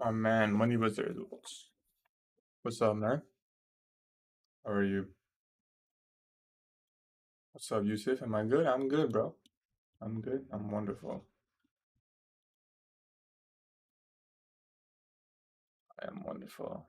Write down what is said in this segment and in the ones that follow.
Oh man, Money Wizard. What's up, man? How are you? What's up, Yusuf? Am I good? I'm good, bro. I'm good. I'm wonderful. I am wonderful.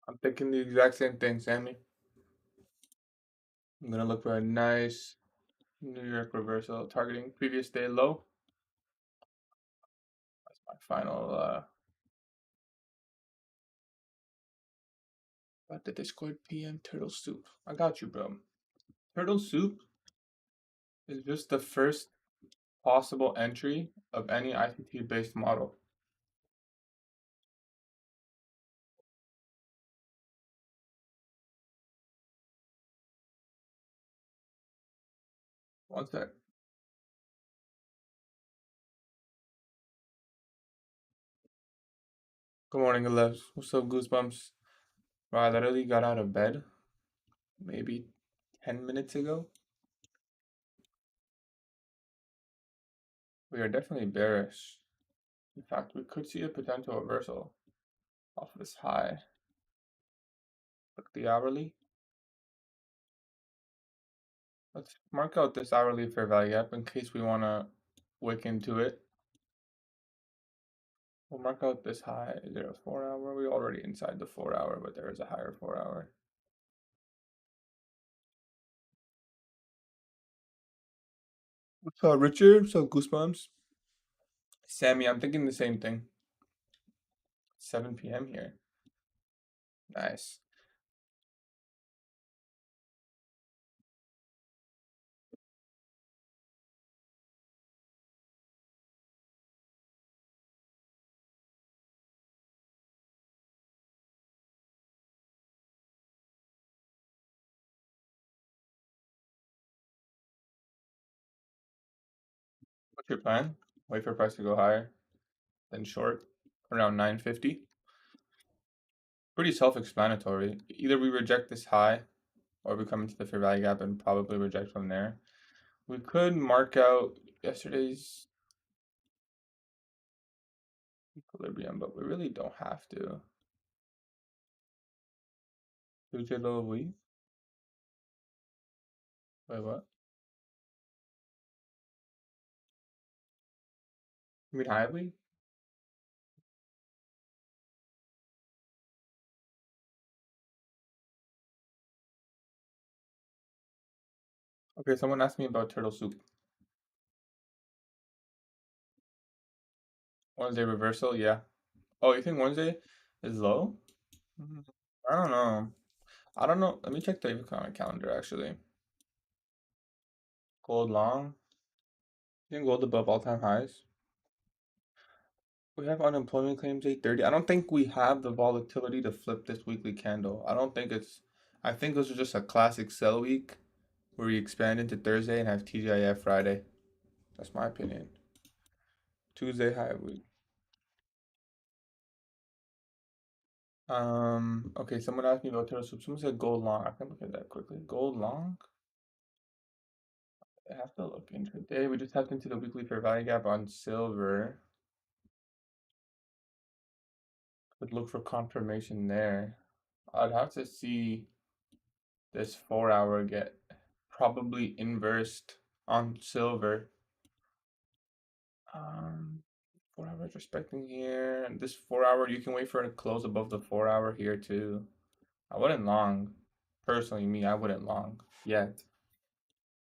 I'm thinking the exact same thing, Sammy. I'm gonna look for a nice New York reversal targeting previous day low. That's my final about the Discord PM Turtle Soup. I got you, bro. Turtle Soup is just the first possible entry of any ICT based model. One sec. Good morning, Alevs. What's up, Goosebumps? Bro, I literally got out of bed maybe 10 minutes ago. We are definitely bearish. In fact, we could see a potential reversal off this high. Look at the hourly. Let's mark out this hourly fair value gap in case we want to wick into it. We'll mark out this high. Is there a 4-hour? We're already inside the 4-hour, but there is a higher 4-hour. What's up, Richard? What's up, Goosebumps? Sammy, I'm thinking the same thing. 7 p.m. here. Nice. What's your plan? Wait for price to go higher, then short around 950. Pretty self-explanatory. Either we reject this high or we come into the fair value gap and probably reject from there. We could mark out yesterday's equilibrium, but we really don't have to. Tuesday low of week? Wait, what? You mean high of week? Okay, someone asked me about turtle soup. Wednesday reversal, yeah. Oh, you think Wednesday is low? I don't know. I don't know. Let me check the economic calendar actually. Gold long. You think gold above all-time highs? We have unemployment claims 8:30. I don't think we have the volatility to flip this weekly candle. I don't think it's. I think this is just a classic sell week where we expand into Thursday and have TGIF Friday. That's my opinion. Tuesday high week. Okay, someone asked me about turtle soup. Someone said gold long. I can look at that quickly. Gold long? I have to look intraday. We just tapped into the weekly fair value gap on silver. Could look for confirmation there. I'd have to see this 4-hour get probably inversed on silver. 4 hours respecting here. And this 4-hour, you can wait for it to close above the 4-hour here too. I wouldn't long. Personally, me, I wouldn't long yet.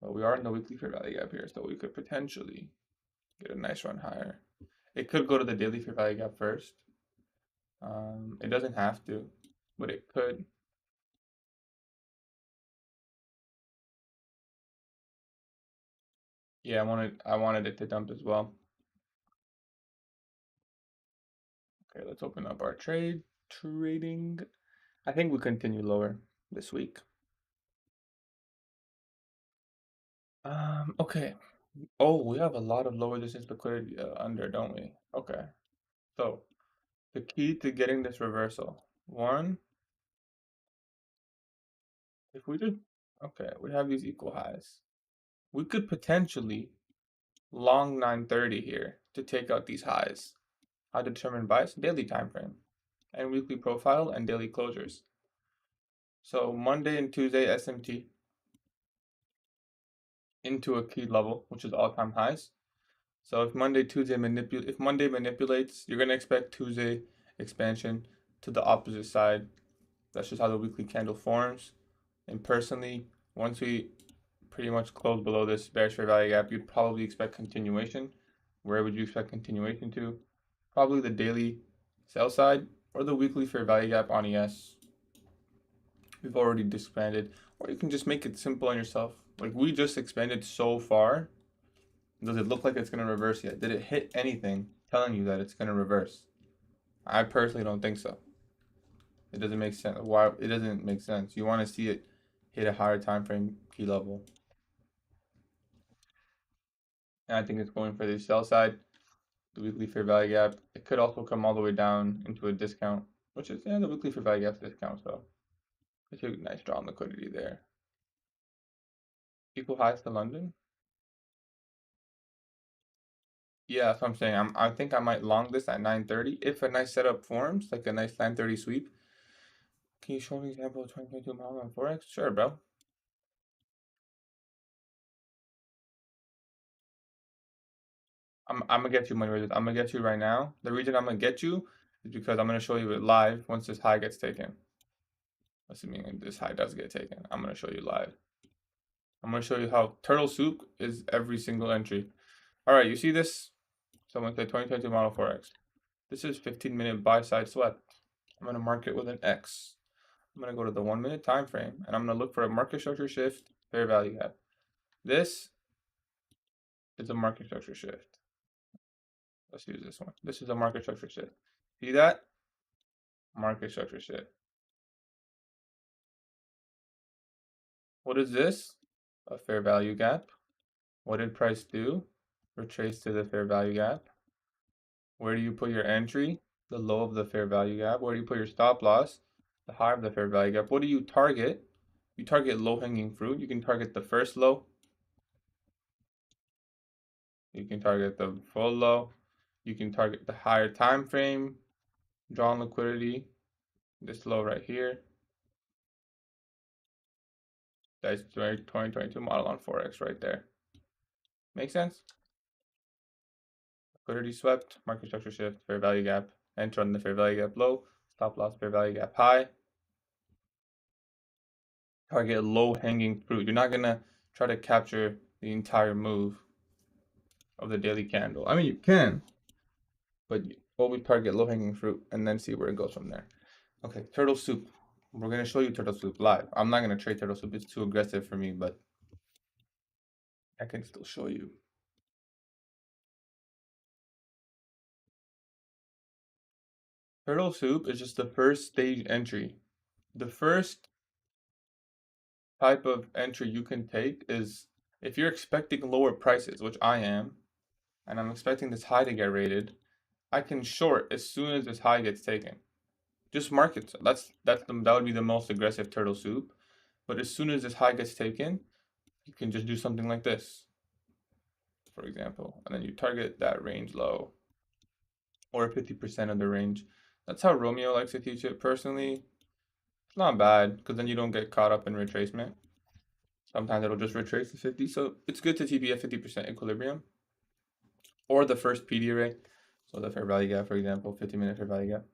But we are in the weekly fair value gap here, so we could potentially get a nice run higher. It could go to the daily fair value gap first. It doesn't have to, but it could. Yeah, I wanted it to dump as well. Okay, let's open up our trading. I think we continue lower this week. Okay. Oh, we have a lot of lower distance liquidity under, don't we? Okay. So The key to getting this reversal. One, if we did, okay, we have these equal highs. We could potentially long 930 here to take out these highs. How to determine bias? Daily time frame and weekly profile and daily closures. So Monday and Tuesday SMT into a key level, which is all-time highs. So if Monday manipulates, you're gonna expect Tuesday expansion to the opposite side. That's just how the weekly candle forms. And personally, once we pretty much close below this bearish fair value gap, you'd probably expect continuation. Where would you expect continuation to? Probably the daily sell side or the weekly fair value gap on ES. We've already expanded, or you can just make it simple on yourself. Like we just expanded so far. Does it look like it's gonna reverse yet? Did it hit anything telling you that it's gonna reverse? I personally don't think so. It doesn't make sense. Why? It doesn't make sense. You want to see it hit a higher time frame key level, and I think it's going for the sell side, the weekly fair value gap. It could also come all the way down into a discount, which is the weekly fair value gap discount. So it's a nice draw on liquidity there. Equal highs to London. Yeah, that's what I'm saying. I think I might long this at 930 if a nice setup forms, like a nice 930 sweep. Can you show me an example of 2022 model on Forex? Sure, bro. I'm gonna get you money with this. I'm gonna get you right now. The reason I'm gonna get you is because I'm gonna show you it live once this high gets taken. Assuming this high does get taken, I'm gonna show you live. I'm gonna show you how turtle soup is every single entry. All right, you see this? Someone said 2022 model Forex. This is 15-minute buy side swept. I'm gonna mark it with an X. I'm gonna go to the 1-minute time frame and I'm gonna look for a market structure shift, fair value gap. This is a market structure shift. Let's use this one. This is a market structure shift. See that? Market structure shift. What is this? A fair value gap. What did price do? Retrace to the fair value gap. Where do you put your entry? The low of the fair value gap. Where do you put your stop loss? The high of the fair value gap. What do you target? You target low hanging fruit. You can target the first low. You can target the full low. You can target the higher time frame. Draw on liquidity. This low right here. That's 2022 model on Forex right there. Make sense? Liquidity swept, market structure shift, fair value gap, enter on the fair value gap low, stop loss fair value gap high. Target low hanging fruit. You're not gonna try to capture the entire move of the daily candle. I mean, you can, but always target low hanging fruit and then see where it goes from there. Okay, turtle soup. We're gonna show you turtle soup live. I'm not gonna trade turtle soup. It's too aggressive for me, but I can still show you. Turtle soup is just the first stage entry. The first type of entry you can take is if you're expecting lower prices, which I am, and I'm expecting this high to get rated, I can short as soon as this high gets taken. Just market. That would be the most aggressive turtle soup. But as soon as this high gets taken, you can just do something like this, for example, and then you target that range low or 50% of the range. That's how Romeo likes to teach it. Personally, it's not bad because then you don't get caught up in retracement. Sometimes it'll just retrace to 50, so it's good to TP at 50% equilibrium or the first PD array. So the fair value gap, for example, 50-minute fair value gap.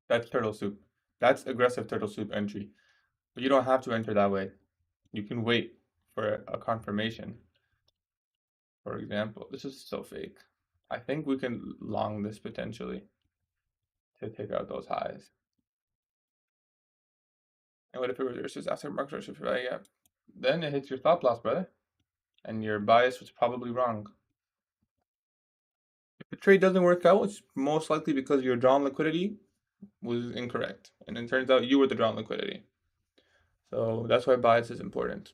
That's turtle soup. That's aggressive turtle soup entry. But you don't have to enter that way. You can wait for a confirmation. For example, this is so fake. I think we can long this potentially to take out those highs. And what if it reverses after market structure fair value gap? Then it hits your stop loss, brother. And your bias was probably wrong. If the trade doesn't work out, it's most likely because your drawn liquidity was incorrect. And it turns out you were the drawn liquidity. So that's why bias is important.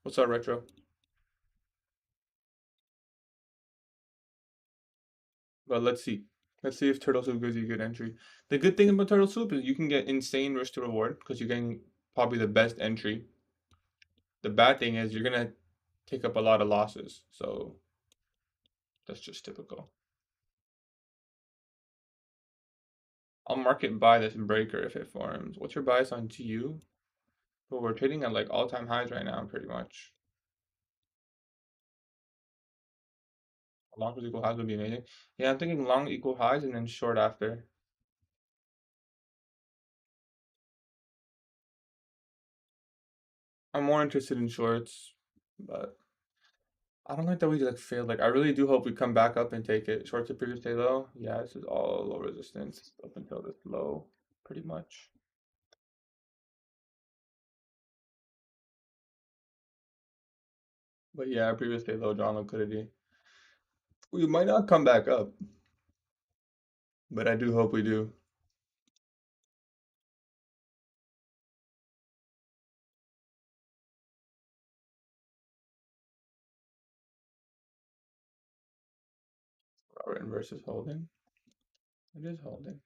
What's up, Retro? But let's see. Let's see if turtle soup gives you a good entry. The good thing about turtle soup is you can get insane risk to reward because you're getting probably the best entry. The bad thing is you're gonna take up a lot of losses. So that's just typical. I'll market buy this breaker if it forms. What's your bias on GU? Well, we're trading at like all-time highs right now, pretty much. Long equal highs would be amazing. Yeah, I'm thinking long equal highs and then short after. I'm more interested in shorts, but I don't like that we like failed. Like I really do hope we come back up and take it. Shorts to previous day low. Yeah, this is all low resistance up until this low, pretty much. But yeah, previous day low, drawn liquidity. We might not come back up, but I do hope we do. Robert inverse is holding. It is holding.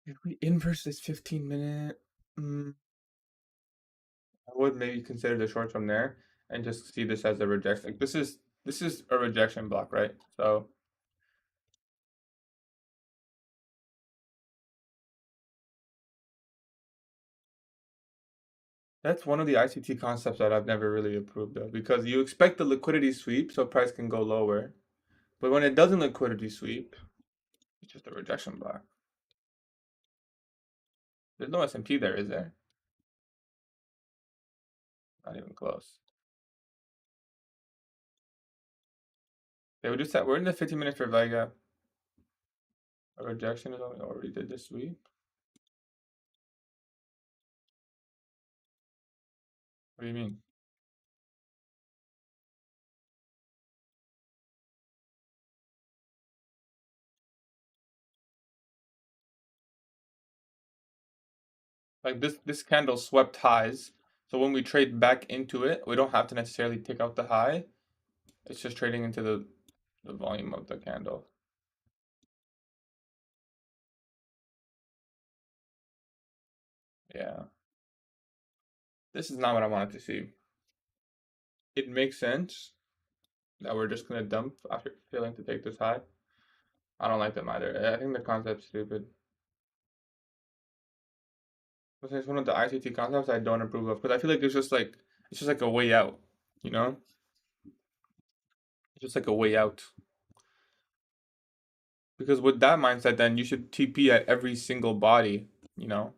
If we inverse this 15-minute, I would maybe consider the shorts from there and just see this as a rejection. Like this is a rejection block, right? So that's one of the ICT concepts that I've never really approved of because you expect the liquidity sweep so price can go lower. But when it doesn't liquidity sweep, it's just a rejection block. There's no S&P there, is there? Not even close. Okay, we just said we're in the 15-minute for Vega. A rejection is already did this sweep. What do you mean? Like this candle swept highs. So when we trade back into it, we don't have to necessarily take out the high. It's just trading into the volume of the candle. Yeah. This is not what I wanted to see. It makes sense that we're just gonna dump after failing to take this high. I don't like them either. I think the concept's stupid. It's one of the ICT concepts I don't approve of because I feel like it's just like a way out, you know? It's just like a way out. Because with that mindset, then you should TP at every single body, you know?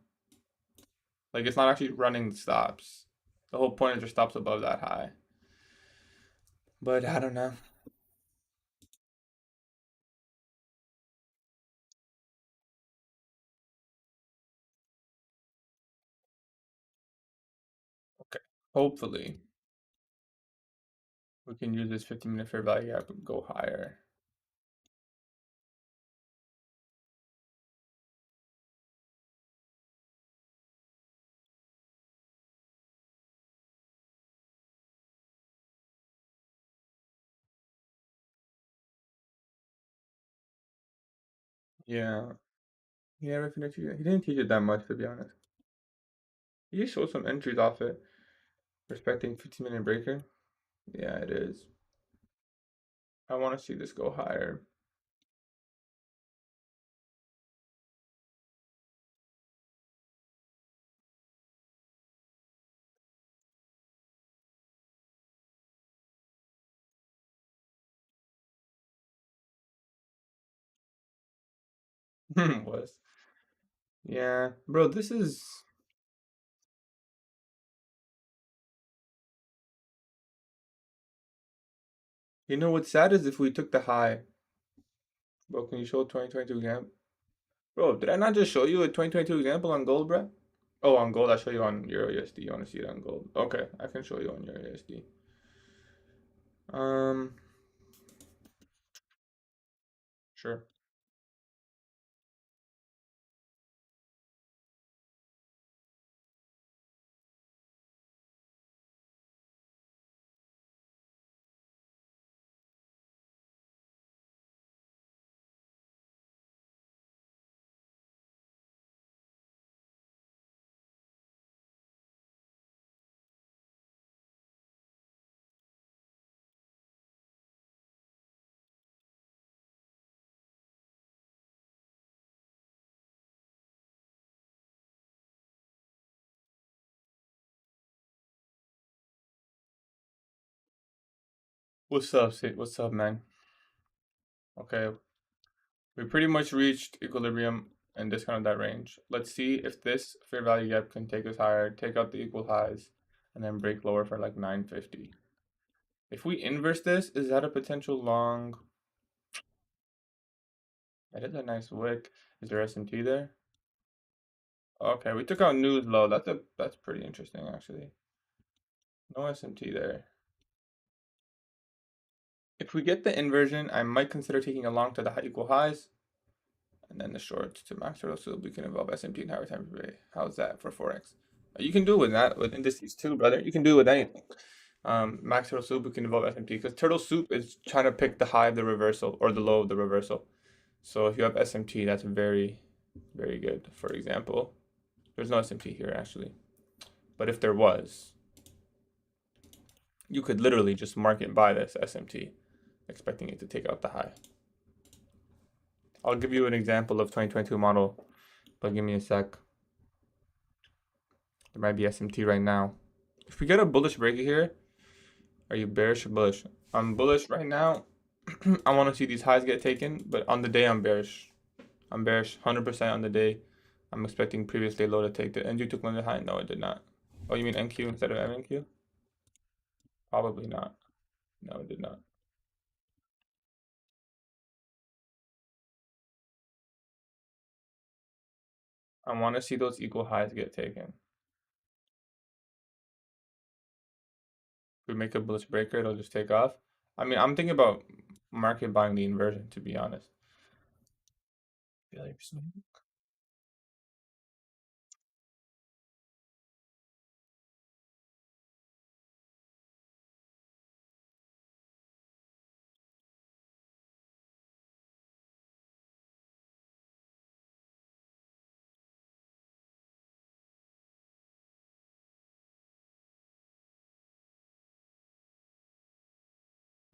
Like it's not actually running stops. The whole point is just stops above that high. But I don't know. Okay. Hopefully we can use this 15-minute fair value gap and go higher. Yeah. He never finished it. He didn't teach it that much to be honest. He just showed some entries off it. Respecting 15-minute breaker. Yeah, it is. I want to see this go higher. Was. Yeah. Bro, this is. You know what's sad is if we took the high. Bro, can you show a 2022 example? Bro, did I not just show you a 2022 example on gold, bro? Oh, on gold, I'll show you on Euro USD. You want to see it on gold? Okay, I can show you on Euro USD. Um, sure. What's up, What's up, man? Okay, we pretty much reached equilibrium and discount that range. Let's see if this fair value gap can take us higher, take out the equal highs, and then break lower for like 950. If we inverse this, is that a potential long? That is a nice wick. Is there SMT there? Okay, we took out news low. That's pretty interesting actually. No SMT there. If we get the inversion, I might consider taking a long to the equal highs, and then the short to max turtle so we can involve SMT and higher time per day. How's that for Forex? You can do it with that with indices too, brother. You can do it with anything. Max turtle soup we can involve SMT because turtle soup is trying to pick the high of the reversal or the low of the reversal. So if you have SMT, that's very, very good. For example, there's no SMT here actually, but if there was, you could literally just market buy this SMT, expecting it to take out the high. I'll give you an example of 2022 model, but give me a sec. There might be SMT right now. If we get a bullish breaker here, are you bearish or bullish? I'm bullish right now. I want to see these highs get taken, but on the day I'm bearish. I'm bearish 100% on the day. I'm expecting previous day low to take the NQ took London high. No, it did not. Oh, you mean NQ instead of MNQ? Probably not. No, it did not. I want to see those equal highs get taken. If we make a bullish breaker, it'll just take off. I mean, I'm thinking about market buying the inversion, to be honest.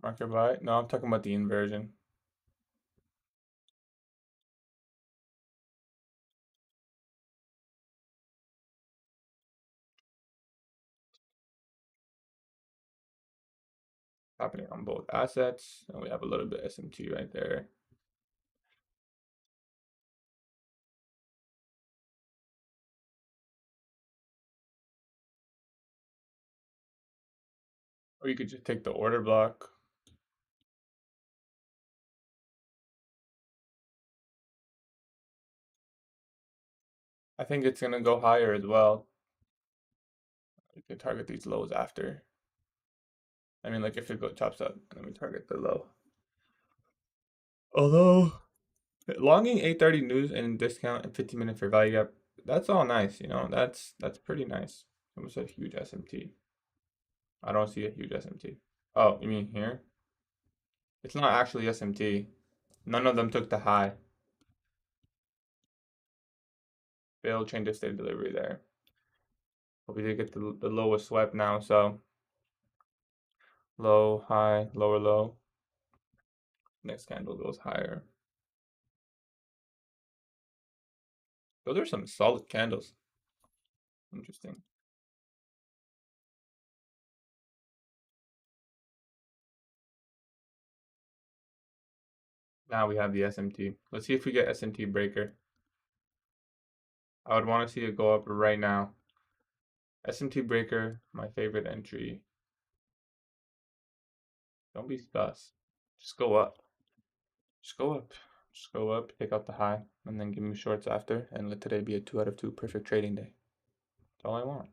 Market buy? No, I'm talking about the inversion. Happening on both assets, and we have a little bit SMT right there. Or you could just take the order block. I think it's gonna go higher as well. You can target these lows after. I mean, like if it chops up, let me target the low. Although longing 830 news and discount and 15-minute fair value gap, that's all nice, you know. That's pretty nice. Almost a huge SMT. I don't see a huge SMT. Oh, you mean here? It's not actually SMT. None of them took the high. Failed change of state of delivery there. But we did get the lowest swept now, so low, high, lower, low. Next candle goes higher. Those are some solid candles. Interesting. Now we have the SMT. Let's see if we get SMT breaker. I would want to see it go up right now. SMT breaker, my favorite entry. Don't be sus. Just go up. Just go up. Just go up, take out the high, and then give me shorts after, and let today be a 2 out of 2 perfect trading day. That's all I want.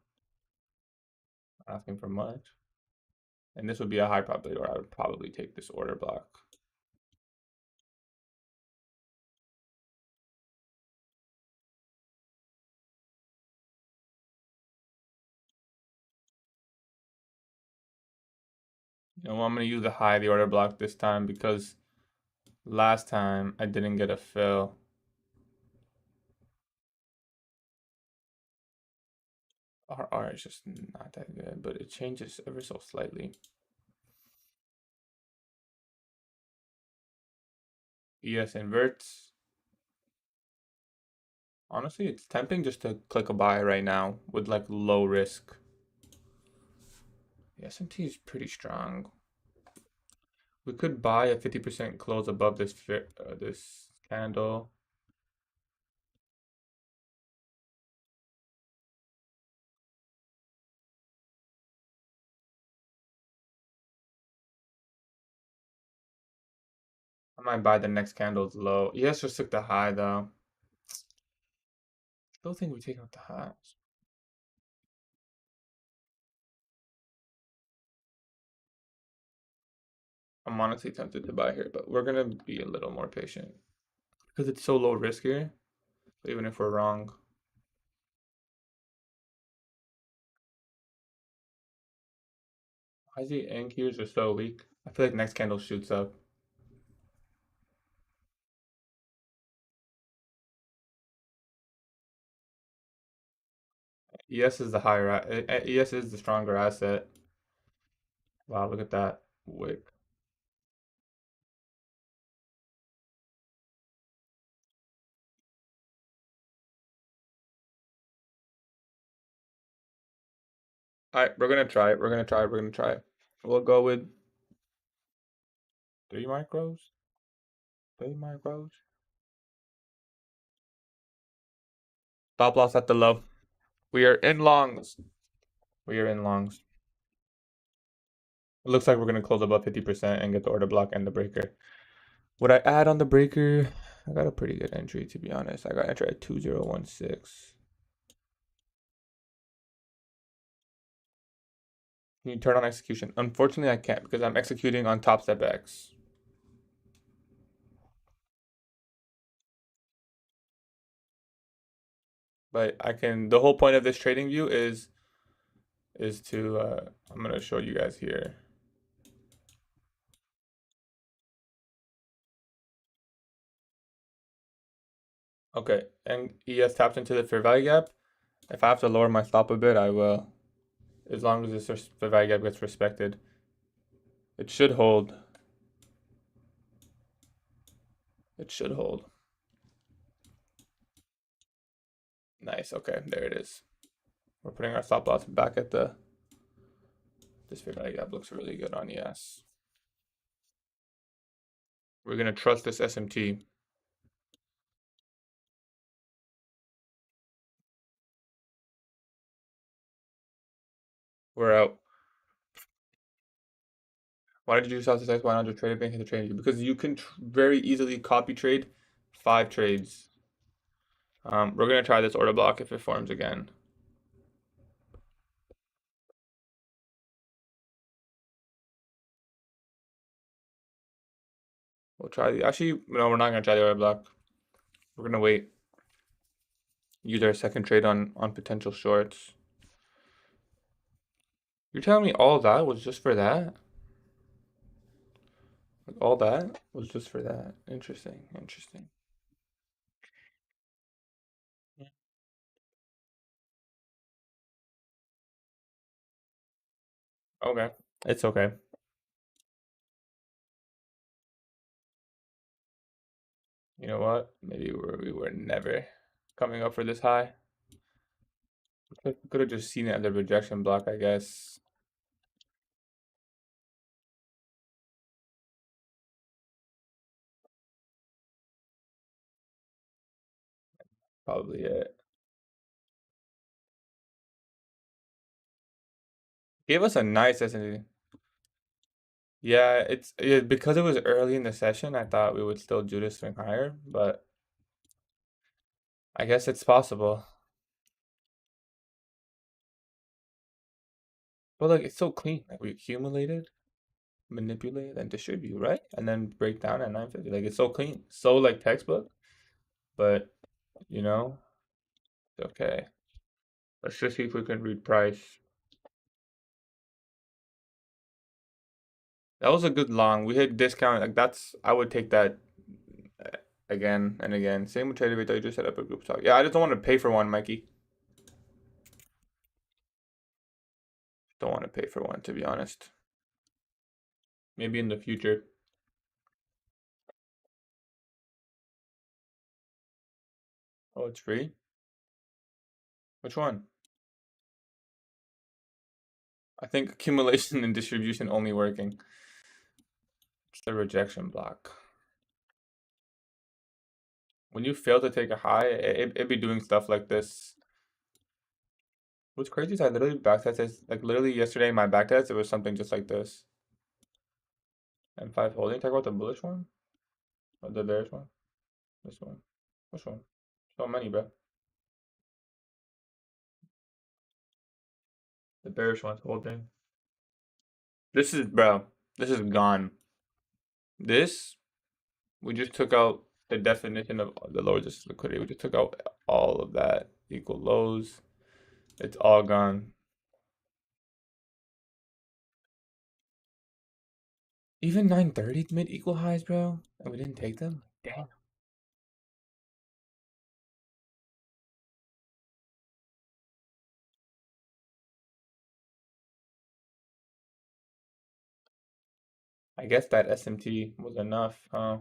Not asking for much. And this would be a high probability, or I would probably take this order block. You know, I'm going to use the high, the order block this time because last time I didn't get a fill. RR is just not that good, but it changes ever so slightly. ES inverts. Honestly, it's tempting just to click a buy right now with like low risk. The S&T is pretty strong. We could buy a 50% close above this candle. I might buy the next candle's low. Yes, just took the high though. Still think we're taking out the highs. I'm honestly tempted to buy here, but we're gonna be a little more patient because it's so low risk here. So even if we're wrong, why is the anchors are so weak? I feel like next candle shoots up. ES is the ES is the stronger asset. Wow, look at that wick. All right, we're gonna try it. We're gonna try it. We're gonna try it. We'll go with 3 micros. 3 micros. Stop loss at the low. We are in longs. We are in longs. It looks like we're gonna close above 50% and get the order block and the breaker. Would I add on the breaker? I got a pretty good entry to be honest. I got entry at 2016. Can you turn on execution? Unfortunately, I can't because I'm executing on top step X. But I can. The whole point of this trading view is to. I'm gonna show you guys here. Okay, and ES tapped into the fair value gap. If I have to lower my stop a bit, I will. As long as this fair value gap gets respected, it should hold. It should hold. Nice. Okay, there it is. We're putting our stop loss back at the. This fair value gap looks really good on ES. We're gonna trust this SMT. We're out. Why did you use South Why not just trade it bank into trading? Because you can very easily copy trade 5 trades. We're gonna try this order block if it forms again. We'll try the. Actually, no, we're not gonna try the order block. We're gonna wait. Use our second trade on potential shorts. You're telling me all that was just for that? Like all that was just for that? Interesting. Interesting. Okay. It's okay. You know what? Maybe we were never coming up for this high. Could have just seen it as a rejection block, I guess. Probably it. Gave us a nice S&D. Yeah, because it was early in the session, I thought we would still do this thing higher, but I guess it's possible. But like it's so clean. Like we accumulated, manipulate, and distribute, right? And then break down at 950. Like it's so clean. So like textbook, but you know, it's okay. Let's just see if we can read price. That was a good long. We hit discount. Like that's I would take that again and again. Same with Trader Vito, you just set up a group talk. Yeah, I just don't want to pay for one, Mikey. Don't want to pay for one, to be honest. Maybe in the future. Oh, it's free? Which one? I think accumulation and distribution only working. It's the rejection block. When you fail to take a high, it be doing stuff like this. What's crazy is I literally backtest like literally yesterday in my backtest it was something just like this. M5 holding. Talk about the bullish one or the bearish one. This one. Which one? So many, bro. The bearish one's holding. This is bro. This is gone. This we just took out the definition of the lower resistance liquidity. We just took out all of that equal lows. It's all gone. Even 930 made equal highs, bro, and we didn't take them. Damn. I guess that SMT was enough, huh?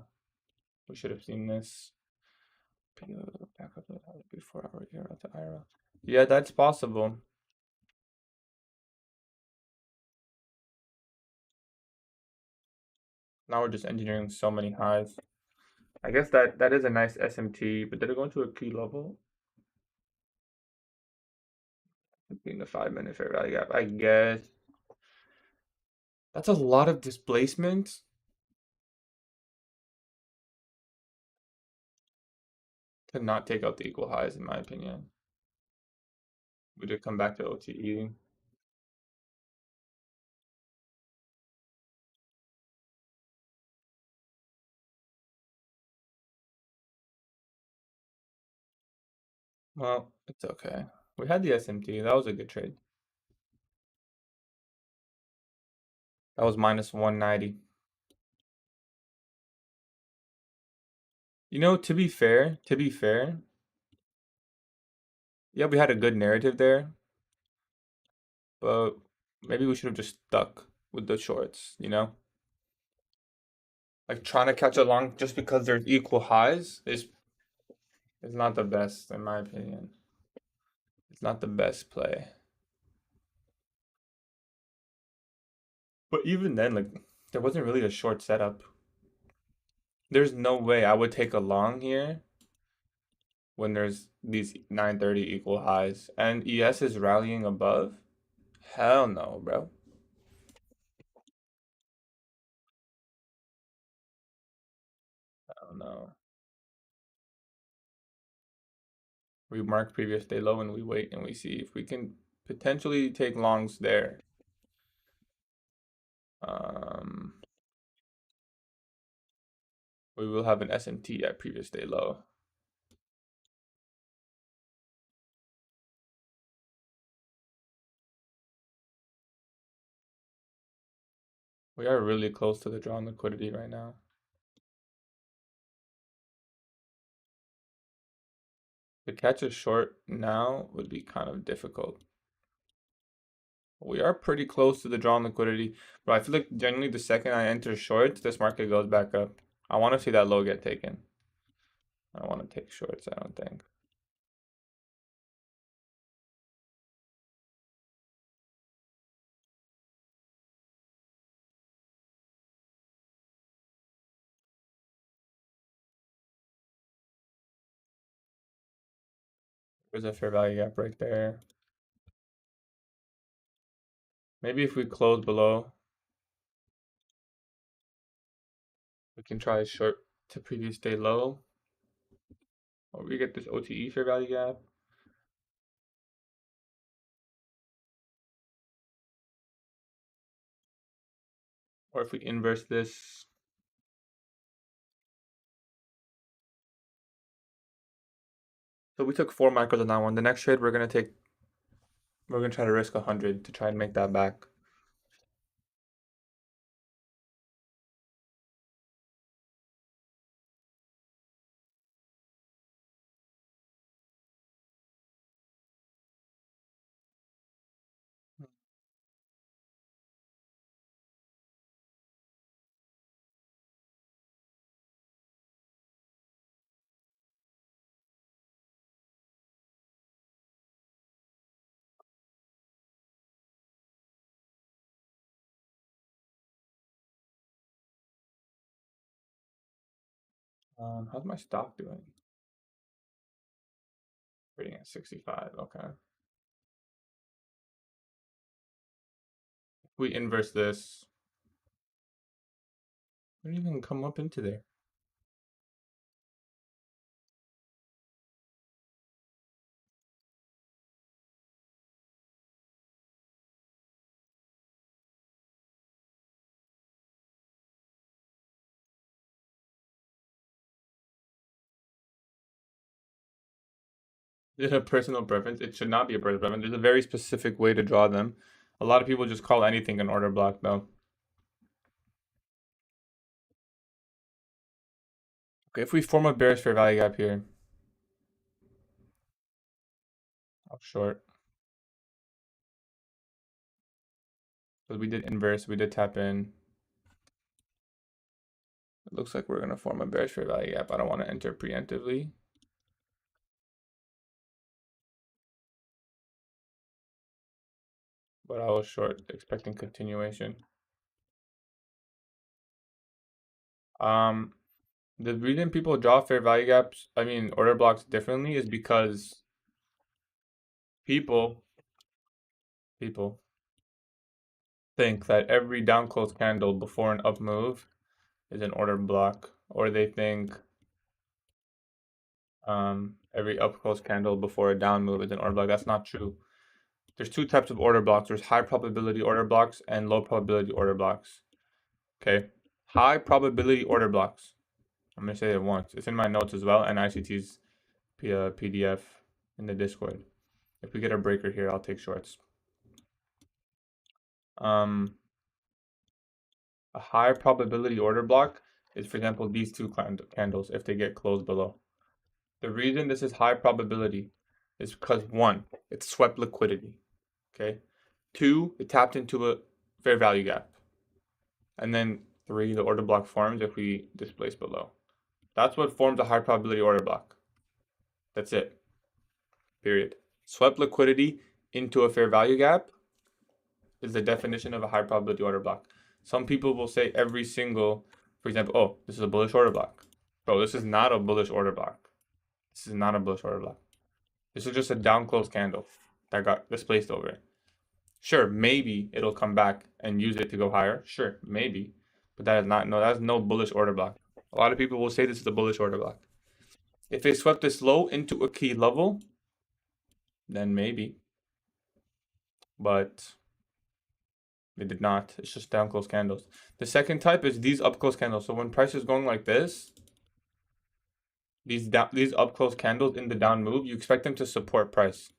We should have seen this. Back up before our era to IRA. Yeah, that's possible. Now we're just engineering so many highs. I guess that is a nice SMT, but did it go into a key level? In the 5 minute fair value gap, I guess. That's a lot of displacement to not take out the equal highs, in my opinion. We did come back to OTE. Well, it's okay. We had the SMT. That was a good trade. That was minus 190. You know, to be fair, yeah, we had a good narrative there, but maybe we should have just stuck with the shorts, you know? Like trying to catch along just because there's equal highs is not the best, in my opinion. It's not the best play. But even then, like, there wasn't really a short setup. There's no way I would take a long here when there's these 930 equal highs. And ES is rallying above? Hell no, bro. Hell no. We mark previous day low and we wait and we see if we can potentially take longs there. Um, we will have an SMT at previous day low. We are really close to the drawn liquidity right now. To catch a short now would be kind of difficult. We are pretty close to the drawn liquidity, but I feel like generally the second I enter shorts, this market goes back up. I want to see that low get taken. I don't want to take shorts, I don't think. There's a fair value gap right there. Maybe if we close below, we can try short to previous day low. Or we get this OTE fair value gap. Or if we inverse this. So we took 4 micros on that one. The next trade we're gonna try to risk 100 to try and make that back. How's my stock doing? Trading at 65. Okay. If we inverse this, we didn't even come up into there. Is it a personal preference? It should not be a personal preference. There's a very specific way to draw them. A lot of people just call anything an order block, though. Okay, if we form a bearish fair value gap here, I'll short. Because we did inverse, we did tap in. It looks like we're going to form a bearish fair value gap. I don't want to enter preemptively. But I was short, expecting continuation. The reason people draw fair value gaps, order blocks differently is because people think that every down close candle before an up move is an order block, or they think every up close candle before a down move is an order block. That's not true. There's two types of order blocks. There's high probability order blocks and low probability order blocks. Okay, high probability order blocks. I'm gonna say it once. It's in my notes as well, and ICT's PDF in the Discord. If we get a breaker here, I'll take shorts. A high probability order block is, for example, these two candles if they get closed below. The reason this is high probability is because one, it swept liquidity. Okay. Two, it tapped into a fair value gap. And then three, the order block forms if we displace below. That's what forms a high probability order block. That's it. Period. Swept liquidity into a fair value gap is the definition of a high probability order block. Some people will say every single, for example, oh, this is a bullish order block. Bro, this is not a bullish order block. This is not a bullish order block. This is just a down close candle that got displaced over it. Sure, maybe it'll come back and use it to go higher. Sure, maybe. But that's no bullish order block. A lot of people will say this is a bullish order block. If it swept this low into a key level, then maybe. But it did not. It's just down close candles. The second type is these up close candles. So when price is going like this, these up close candles in the down move, you expect them to support price.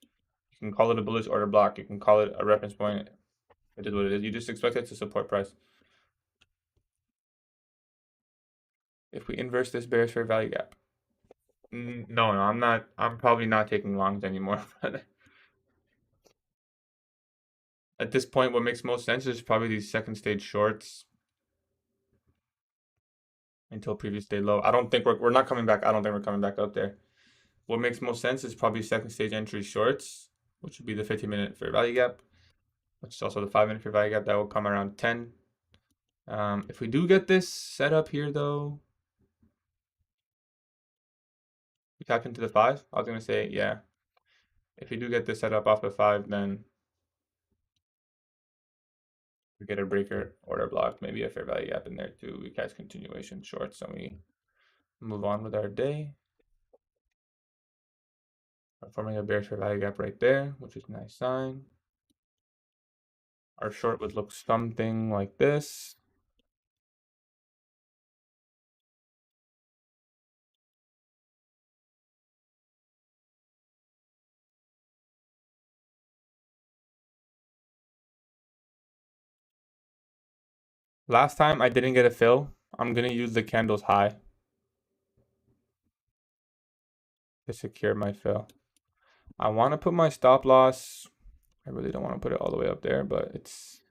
You can call it a bullish order block. You can call it a reference point. It is what it is. You just expect it to support price. If we inverse this bearish fair value gap. No, I'm not. I'm probably not taking longs anymore. But at this point, what makes most sense is probably these second stage shorts until previous day low. I don't think we're not coming back. I don't think we're coming back up there. What makes most sense is probably second stage entry shorts, which would be the 15-minute fair value gap, which is also the 5-minute fair value gap that will come around 10. If we do get this set up here, though, we tap into the 5. I was gonna say, yeah. If we do get this set up off the 5, then we get a breaker order block, maybe a fair value gap in there too. We catch continuation shorts and we move on with our day. We're forming a bearish fair value gap right there, which is a nice sign. Our short would look something like this. Last time I didn't get a fill. I'm gonna use the candles high to secure my fill. I want to put my stop loss. I really don't want to put it all the way up there, but it's.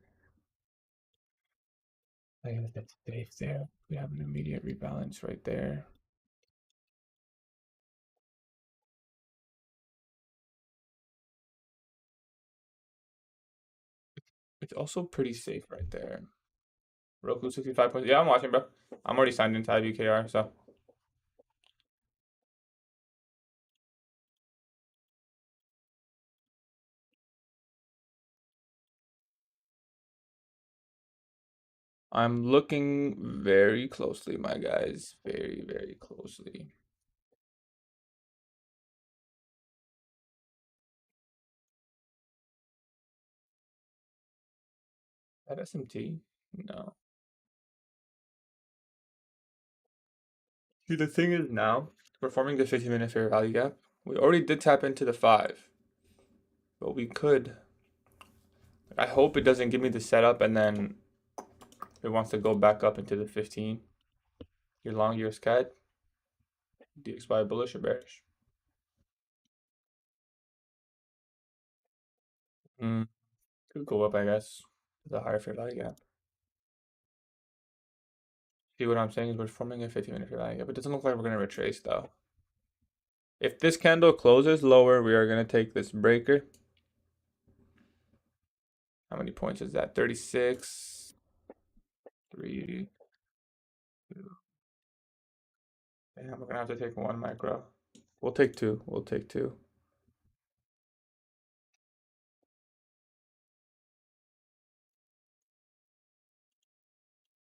I guess that's safe there. We have an immediate rebalance right there. It's also pretty safe right there. Roku 65 points. Yeah, I'm watching, bro. I'm already signed into IBKR, so I'm looking very closely, my guys. Very, very closely. At SMT? No. See, the thing is now, performing the 15-minute fair value gap, we already did tap into the 5. But we could. I hope it doesn't give me the setup and then it wants to go back up into the 15. You're long, you're scared. DXY bullish or bearish? Could go up, I guess. The higher fair value gap. See what I'm saying is we're forming a 15-minute fair value gap. It doesn't look like we're going to retrace though. If this candle closes lower, we are going to take this breaker. How many points is that? 36. 3. 2. Damn, we're going to have to take 1 micro. We'll take 2. We'll take 2.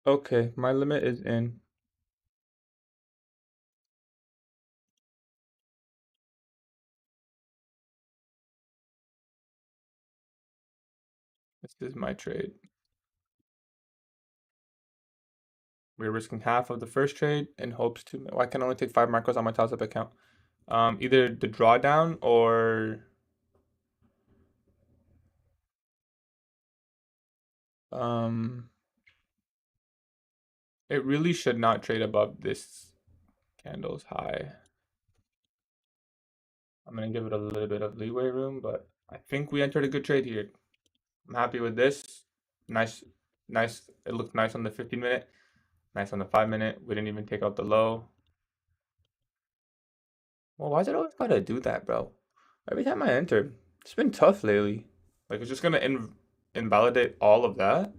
Okay, my limit is in. This is my trade. We're risking half of the first trade in hopes to. Well, I can only take 5 micros on my toss-up account. Either the drawdown or it really should not trade above this candle's high. I'm gonna give it a little bit of leeway room, but I think we entered a good trade here. I'm happy with this. Nice, nice. It looked nice on the 15-minute. Nice on the 5-minute. We didn't even take out the low. Well, why is it always gotta do that, bro? Every time I enter, it's been tough lately. Like it's just gonna invalidate all of that.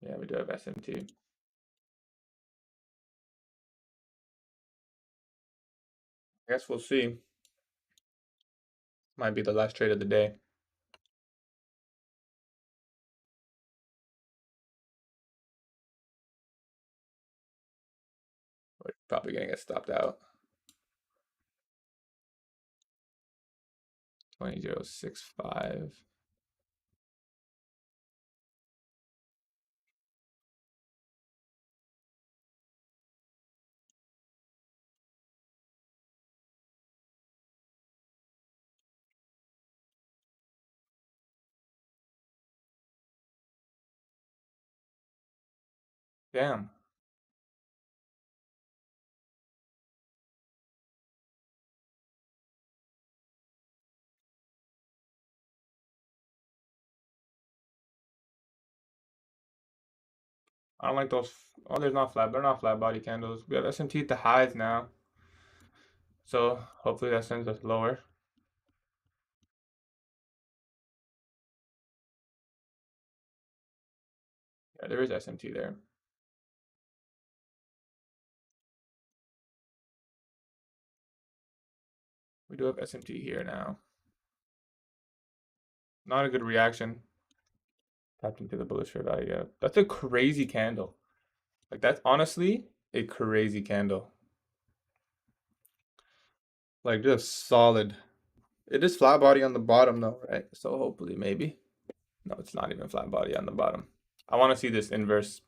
Yeah, we do have SMT. I guess we'll see. Might be the last trade of the day. We're probably gonna get stopped out. 20.065. Damn. I don't like those. Oh, there's not flat. They're not flat body candles. We have SMT at the highs now. So hopefully that sends us lower. Yeah, there is SMT there. We do have SMT here now. Not a good reaction. Tapped into the bullish fair value. Yeah, that's a crazy candle. Like that's honestly a crazy candle. Like just solid. It is flat body on the bottom though, right? So hopefully maybe. No, it's not even flat body on the bottom. I want to see this inverse.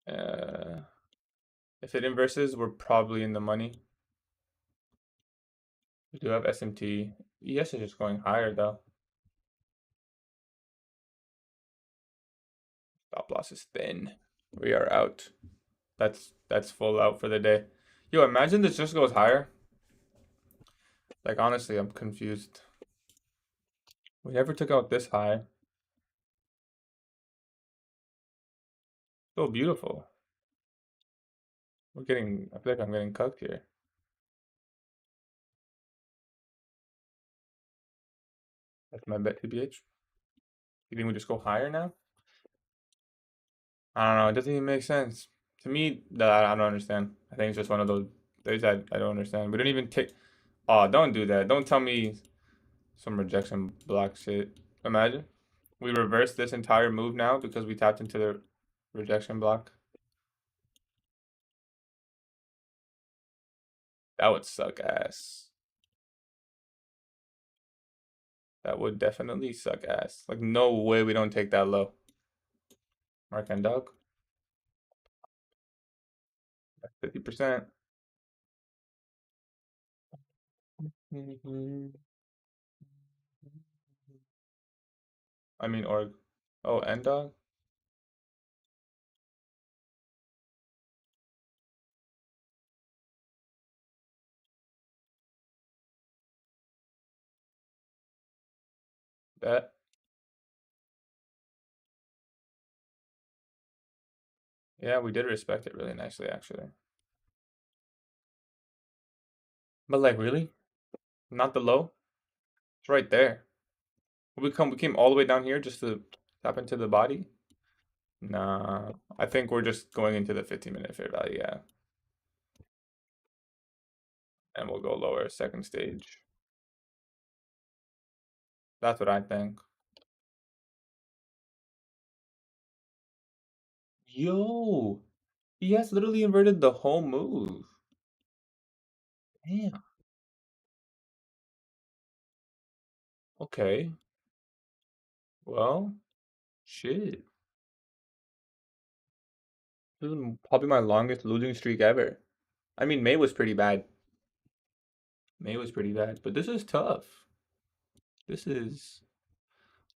If it inverses, we're probably in the money. We do have SMT. ES is just going higher though. Stop loss is thin. We are out. That's full out for the day. Yo, imagine this just goes higher. Like honestly, I'm confused. We never took out this high. So beautiful. I feel like I'm getting cucked here. That's my bet, TBH. You think we just go higher now? I don't know. It doesn't even make sense. To me, that I don't understand. I think it's just one of those days that I don't understand. We don't even take. Oh, don't do that. Don't tell me some rejection block shit. Imagine we reverse this entire move now because we tapped into the rejection block. That would suck ass. That would definitely suck ass. Like, no way we don't take that low. Mark and dog. 50%. I mean, org. Oh, and dog. That. Yeah, we did respect it really nicely, actually. But like, really? Not the low? It's right there. We came all the way down here just to tap into the body? Nah. I think we're just going into the 15-minute fair value, yeah. And we'll go lower, second stage. That's what I think. Yo, he has literally inverted the whole move. Damn. Okay. Well, shit. This is probably my longest losing streak ever. I mean, May was pretty bad. May was pretty bad, but this is tough. This is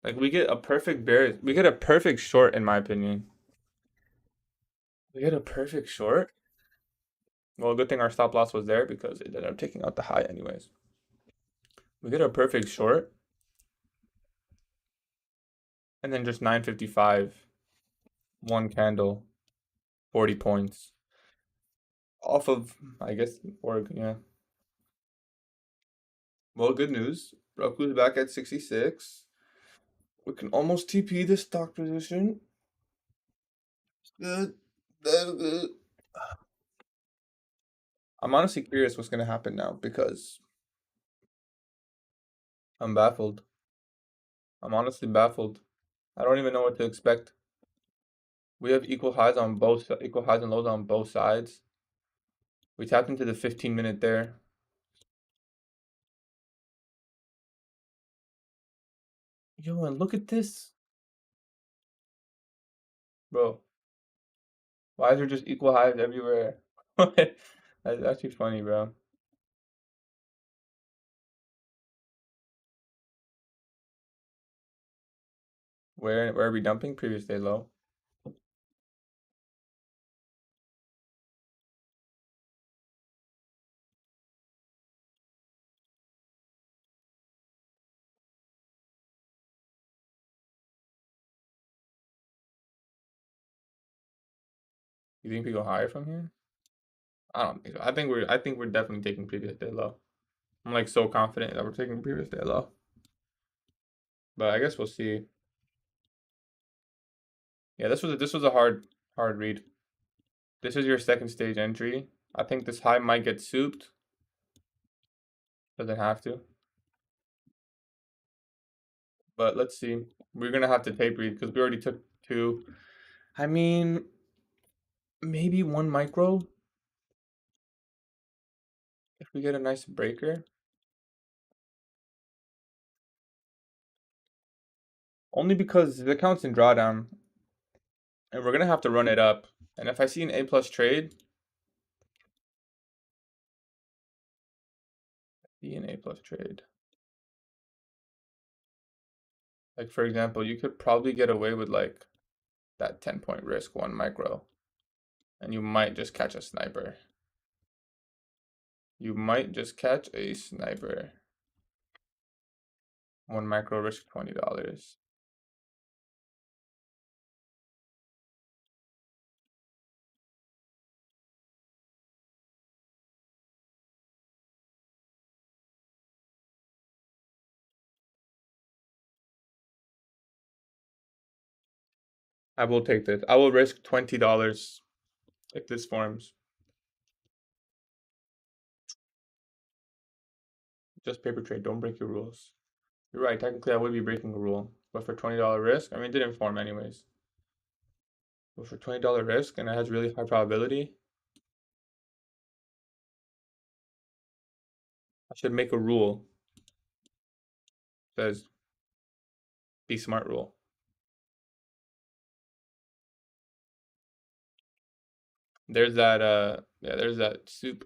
like we get a perfect bear. We get a perfect short, in my opinion. We get a perfect short. Well, good thing our stop loss was there because it ended up taking out the high, anyways. We get a perfect short, and then just 955, one candle, 40 points off of, I guess, org. Yeah. Well, good news. Roku's back at 66. We can almost TP this stock position. Good. That's good. I'm honestly curious what's gonna happen now because I'm baffled. I'm honestly baffled. I don't even know what to expect. We have equal highs and lows on both sides. We tapped into the 15-minute there. Yo, and look at this, bro. Why is there just equal highs everywhere? That's actually funny, bro. Where are we dumping? Previous day low. You think we go higher from here? I don't think so. I think we're definitely taking previous day low. I'm like so confident that we're taking previous day low. But I guess we'll see. Yeah, this was a hard read. This is your second stage entry. I think this high might get souped. Doesn't have to. But let's see. We're gonna have to tape read because we already took two. I mean, maybe one micro if we get a nice breaker. Only because the account's in drawdown, and we're gonna have to run it up. And if I see an A plus trade, see an A plus trade. Like for example, you could probably get away with like that 10-point risk, one micro, and you might just catch a sniper. You might just catch a sniper. One micro risk $20. I will take this. I will risk $20 if this forms. Just paper trade. Don't break your rules. You're right. Technically, I would be breaking a rule. But for $20 risk, I mean, it didn't form anyways. But for $20 risk and it has really high probability, I should make a rule that says be smart rule. There's that yeah, there's that soup.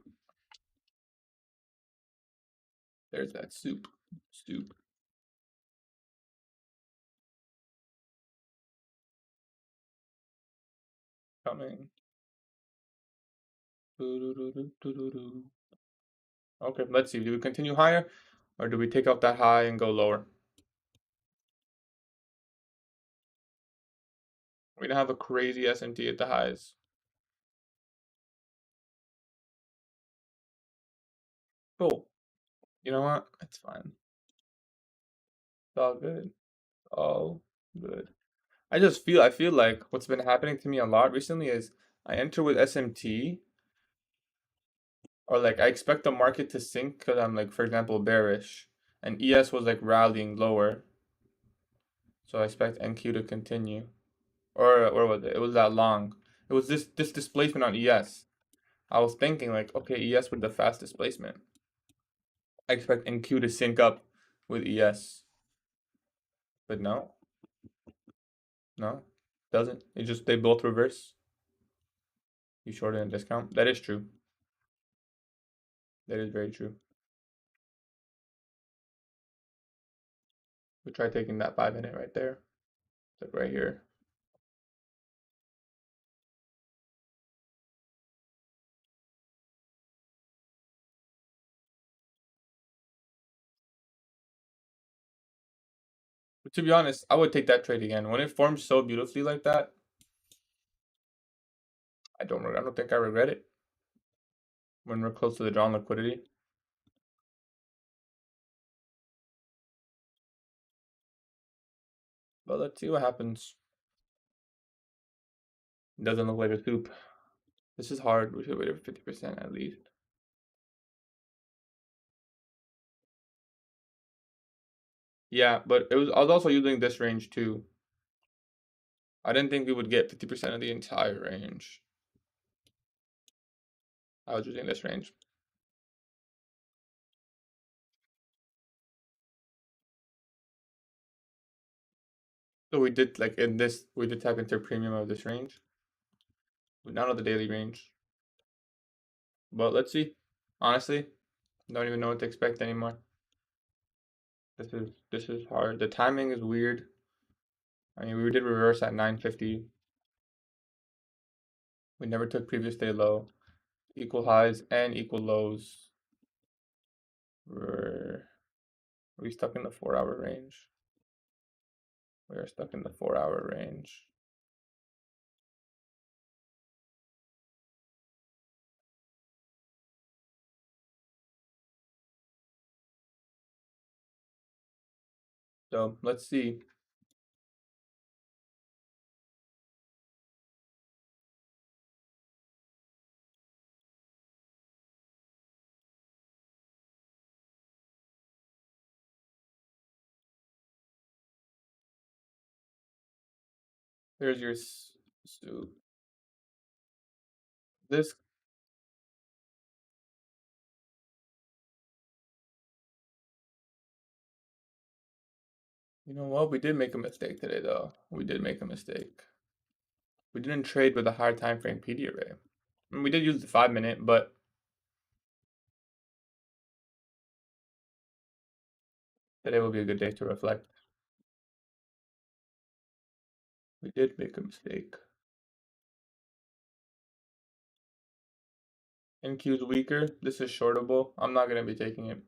There's that soup. Soup coming. Okay, let's see. Do we continue higher or do we take out that high and go lower? We don't have a crazy S&T at the highs. Cool. You know what? It's fine. It's all good. All good. I feel like what's been happening to me a lot recently is I enter with SMT or like I expect the market to sink because I'm like, for example, bearish and ES was like rallying lower. So I expect NQ to continue. Or was it? It was that long. It was this displacement on ES. I was thinking like, okay, ES with the fast displacement. I expect NQ to sync up with ES. But no, no, doesn't. It just they both reverse. You shorted a discount. That is true. That is very true. We try taking that 5 minute right there. Like right here. But to be honest, I would take that trade again. When it forms so beautifully like that, I don't think I regret it. When we're close to the drawn liquidity. But let's see what happens. It doesn't look like a soup. This is hard. We should wait for 50% at least. Yeah, but I was also using this range too. I didn't think we would get 50% of the entire range. I was using this range. So we did like in this, we did tap into a premium of this range. Not of the daily range. But let's see. Honestly, don't even know what to expect anymore. This is hard. The timing is weird. I mean, we did reverse at 950. We never took previous day low. Equal highs and equal lows. We're we stuck in the 4 hour range. We are stuck in the 4 hour range. So let's see. Here's your so this. You know what? We did make a mistake today, though. We did make a mistake. We didn't trade with a higher time frame PD array. I mean, we did use the 5 minute, but today will be a good day to reflect. We did make a mistake. NQ is weaker. This is shortable. I'm not going to be taking it.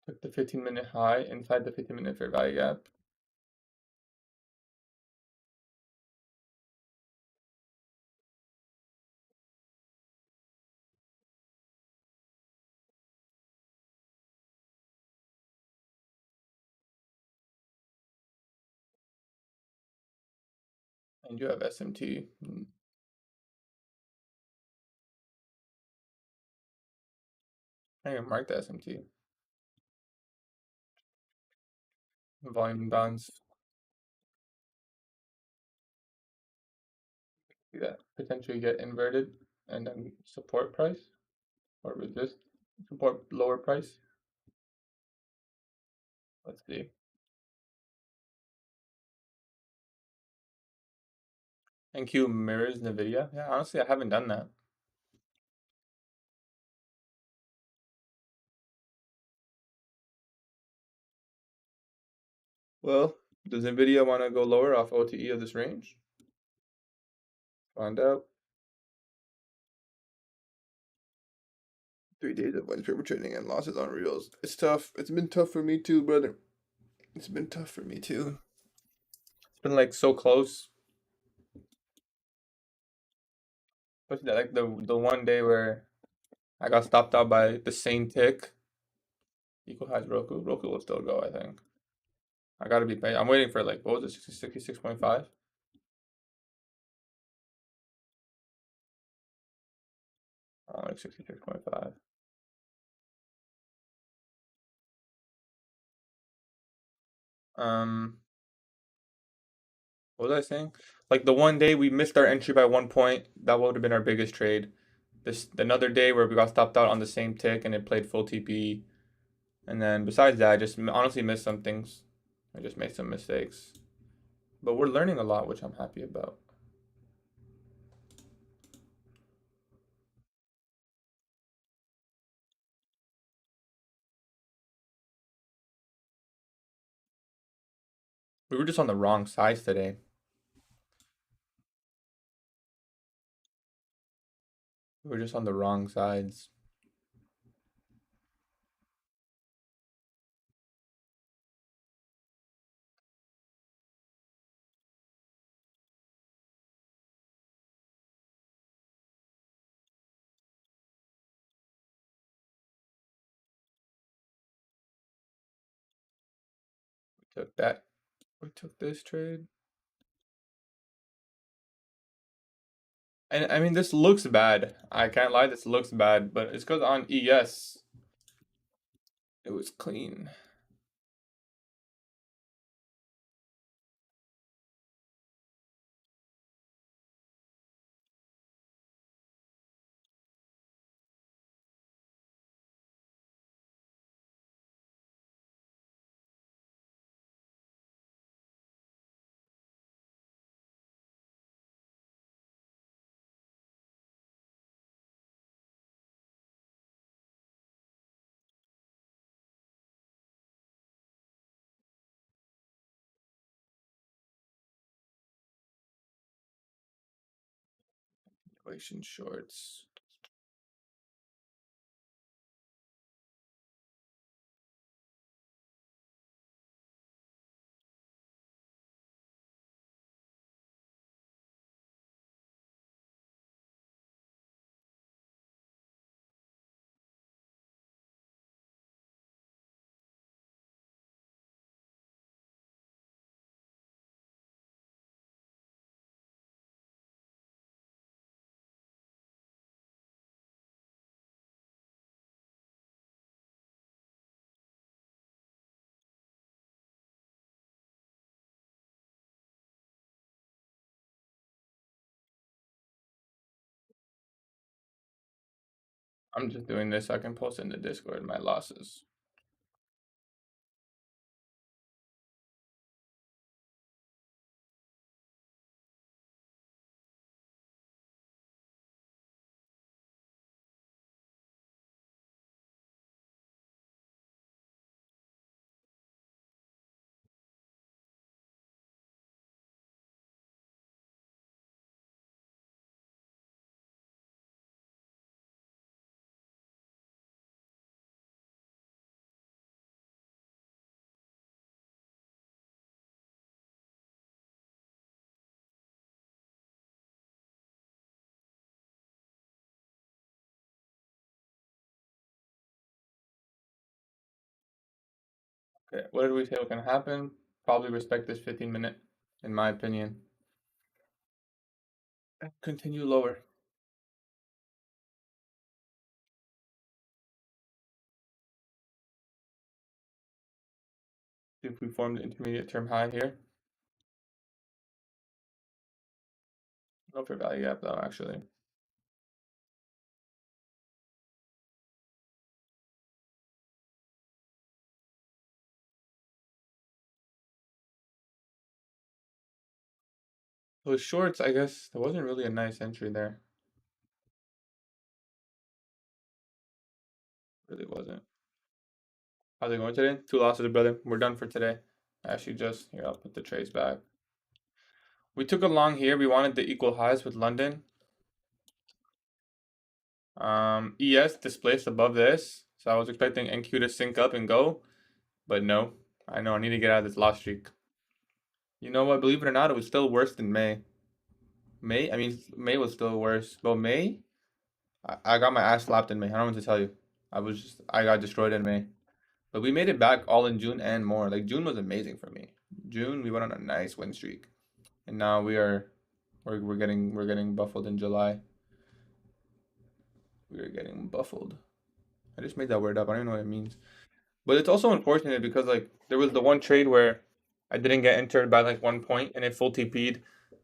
Took the 15 minute high inside the 15 minute fair value gap. And you have SMT. I can mark the SMT. volume imbalance. Yeah, potentially get inverted and then support price or resist support lower price. Let's see. NQ mirrors NVIDIA. Yeah, honestly, I haven't done that. Well, does NVIDIA want to go lower off OTE of this range? Find out. 3 days of wins paper trading and losses on reels. It's tough. It's been tough for me too, brother. It's been tough for me too. It's been like so close. Especially that, like the one day where I got stopped out by the same tick. Equal highs Roku. Roku will still go, I think. I gotta be patient. I'm waiting for like what was it, 66.5? Oh, like 66.5. Um, what was I saying? Like the one day we missed our entry by 1 point, that would have been our biggest trade. This another day where we got stopped out on the same tick and it played full TP. And then besides that, I just honestly missed some things. I just made some mistakes. But we're learning a lot, which I'm happy about. We were just on the wrong sides today. We were just on the wrong sides. We took that. We took this trade. And I mean, this looks bad. I can't lie, this looks bad, but it's because on ES, it was clean. Continuation shorts. I'm just doing this so I can post in the Discord my losses. Okay, what did we say was gonna happen? Probably respect this 15 minute, in my opinion. Continue lower. See if we formed the intermediate term high here. No fair value gap though, actually. Those shorts, I guess there wasn't really a nice entry there. Really wasn't. How's it going today? Two losses, brother. We're done for today. Actually, just here, I'll put the trades back. We took a long here. We wanted the equal highs with London. ES displaced above this. So I was expecting NQ to sync up and go, but no. I know I need to get out of this loss streak. You know what? Believe it or not, it was still worse than May. May was still worse. But May, I got my ass slapped in May. I don't know what to tell you. I got destroyed in May. But we made it back all in June and more. Like June was amazing for me. June, we went on a nice win streak. And now we're getting buffled in July. We are getting buffled. I just made that word up. I don't even know what it means. But it's also unfortunate because like there was the one trade where I didn't get entered by like 1 point and it full TP'd.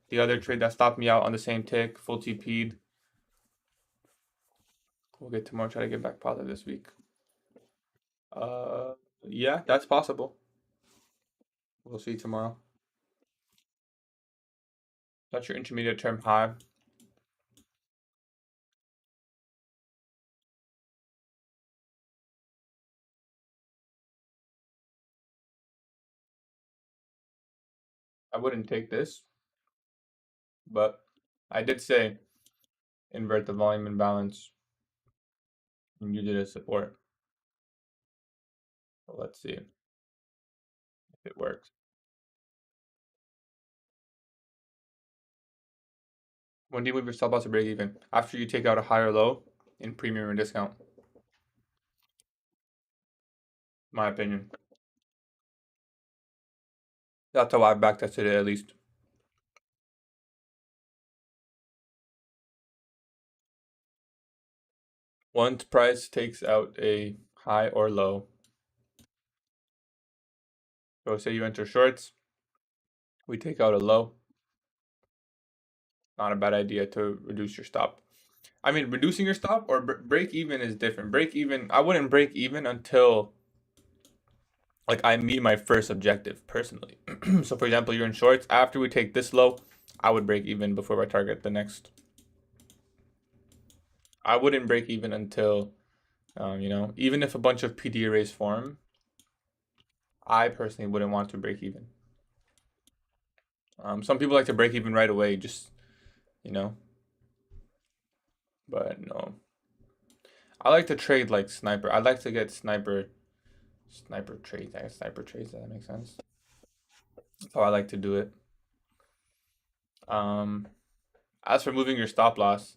The other trade that stopped me out on the same tick, full TP'd. We'll get tomorrow, try to get back positive this week. Uh yeah, that's possible. We'll see tomorrow. That's your intermediate term high. I wouldn't take this, but I did say invert the volume imbalance and use it as support. So let's see if it works. When do you move your stop loss to break even? After you take out a higher low in premium or discount. My opinion. That's how I back tested it at least. Once price takes out a high or low. So say you enter shorts, we take out a low. Not a bad idea to reduce your stop. I mean, reducing your stop or break even is different. Break even, I wouldn't break even until like I meet my first objective personally. So for example, you're in shorts. After we take this low, I would break even before I target the next. I wouldn't break even until, even if a bunch of PD arrays form, I personally wouldn't want to break even. Some people like to break even right away, just, you know, but no. I like to trade like sniper. I like to get sniper trades. I guess sniper trades, does that make sense? That's how I like to do it. Um, as for moving your stop loss,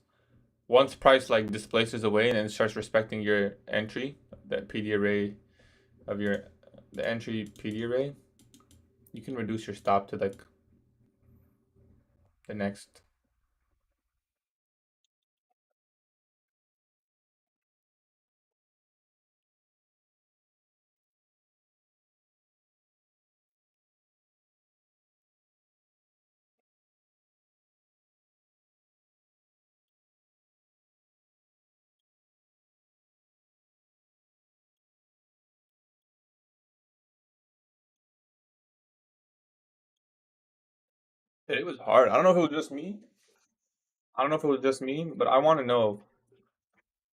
once price like displaces away and then starts respecting your entry, that PD array of the entry PD array, you can reduce your stop to like the next. It was hard. I don't know if it was just me. I don't know if it was just me, but I want to know,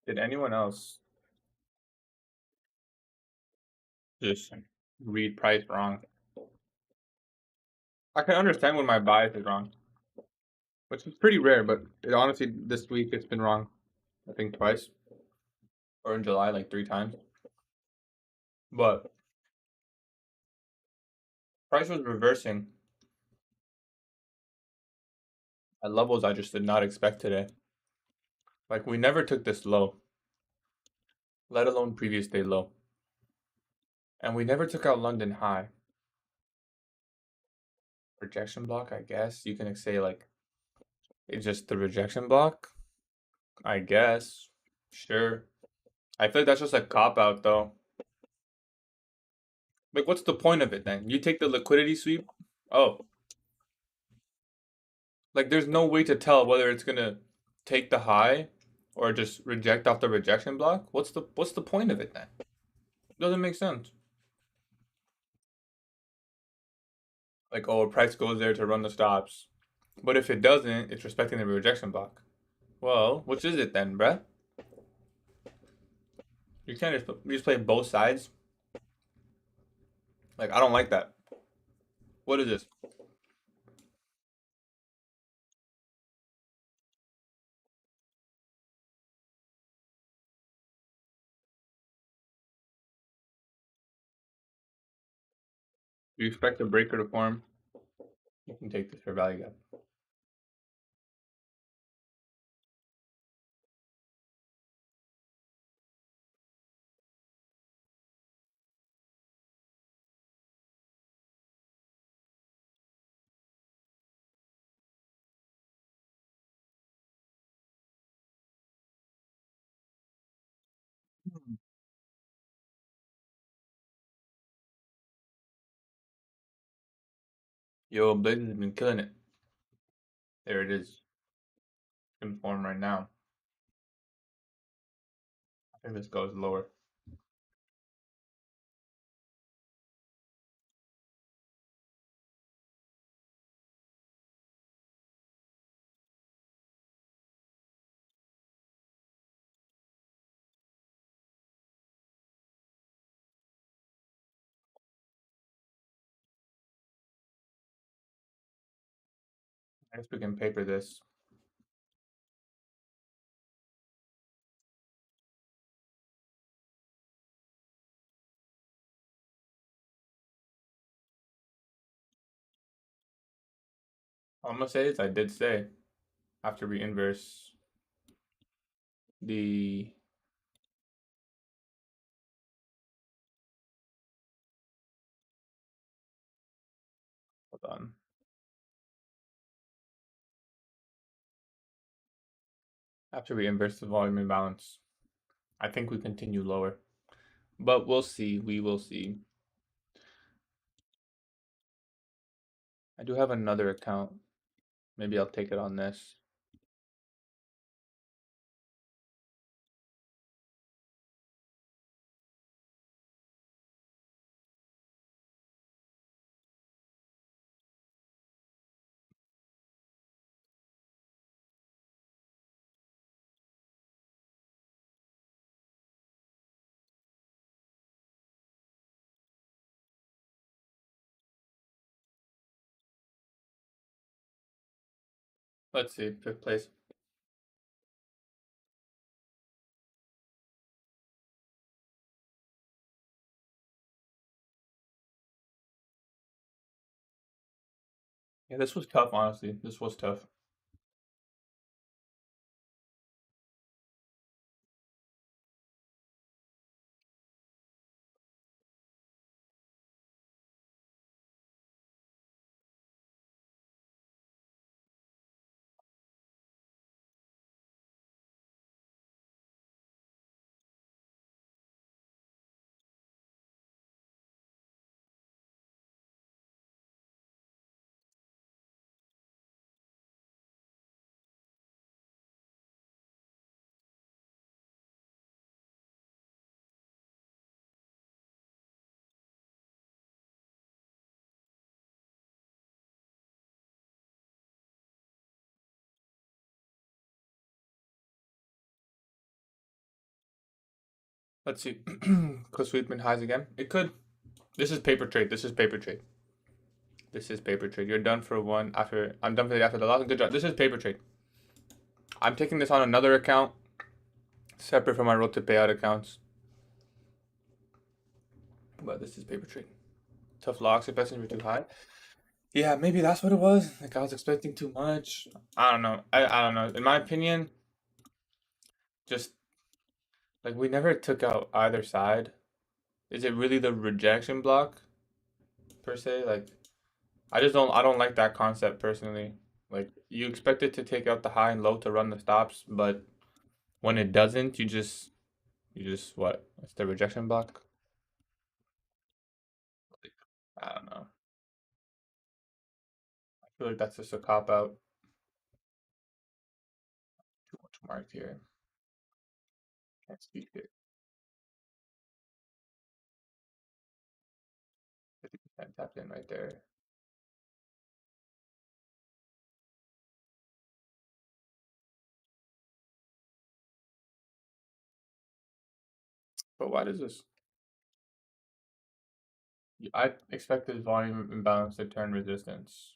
did anyone else just read price wrong? I can understand when my bias is wrong, which is pretty rare, but honestly, this week it's been wrong, I think twice, or in July, like 3 times. But price was reversing at levels I just did not expect today. Like we never took this low, let alone previous day low. And we never took out London high. Rejection block, I guess. You can say like it's just the rejection block. I guess. Sure. I feel like that's just a cop out though. Like, what's the point of it then? You take the liquidity sweep. Oh, like there's no way to tell whether it's gonna take the high or just reject off the rejection block. What's the point of it then? Doesn't make sense. Like, oh, a price goes there to run the stops, but if it doesn't, it's respecting the rejection block. Well, which is it then, bruh? You just play both sides. Like, I don't like that. What is this? You expect a breaker to form? You can take this for value gap. Yo, Blaze has been killing it. There it is. In form right now. I think this goes lower. I guess we can paper this. All I'm gonna say is I did say after we inverse the hold on. After we inverse the volume imbalance, I think we continue lower. But we'll see. We will see. I do have another account. Maybe I'll take it on this. Let's see. Fifth place. Yeah, this was tough, honestly. This was tough. Let's see. Could Sweetman highs again? It could. This is paper trade. This is paper trade. This is paper trade. You're done for one after. I'm done for the after the loss. Good job. This is paper trade. I'm taking this on another account, separate from my roll to payout accounts. But this is paper trade. Tough locks. Expecting to be too high. Yeah, maybe that's what it was. Like I was expecting too much. I don't know. I don't know. In my opinion, just like we never took out either side. Is it really the rejection block per se? Like I don't like that concept personally. Like you expect it to take out the high and low to run the stops, but when it doesn't, you just what? It's the rejection block. I don't know. I feel like that's just a cop out. Too much marked here. Can't speak it. 50% tapped in right there. But why does this? I expect this volume imbalance to turn resistance.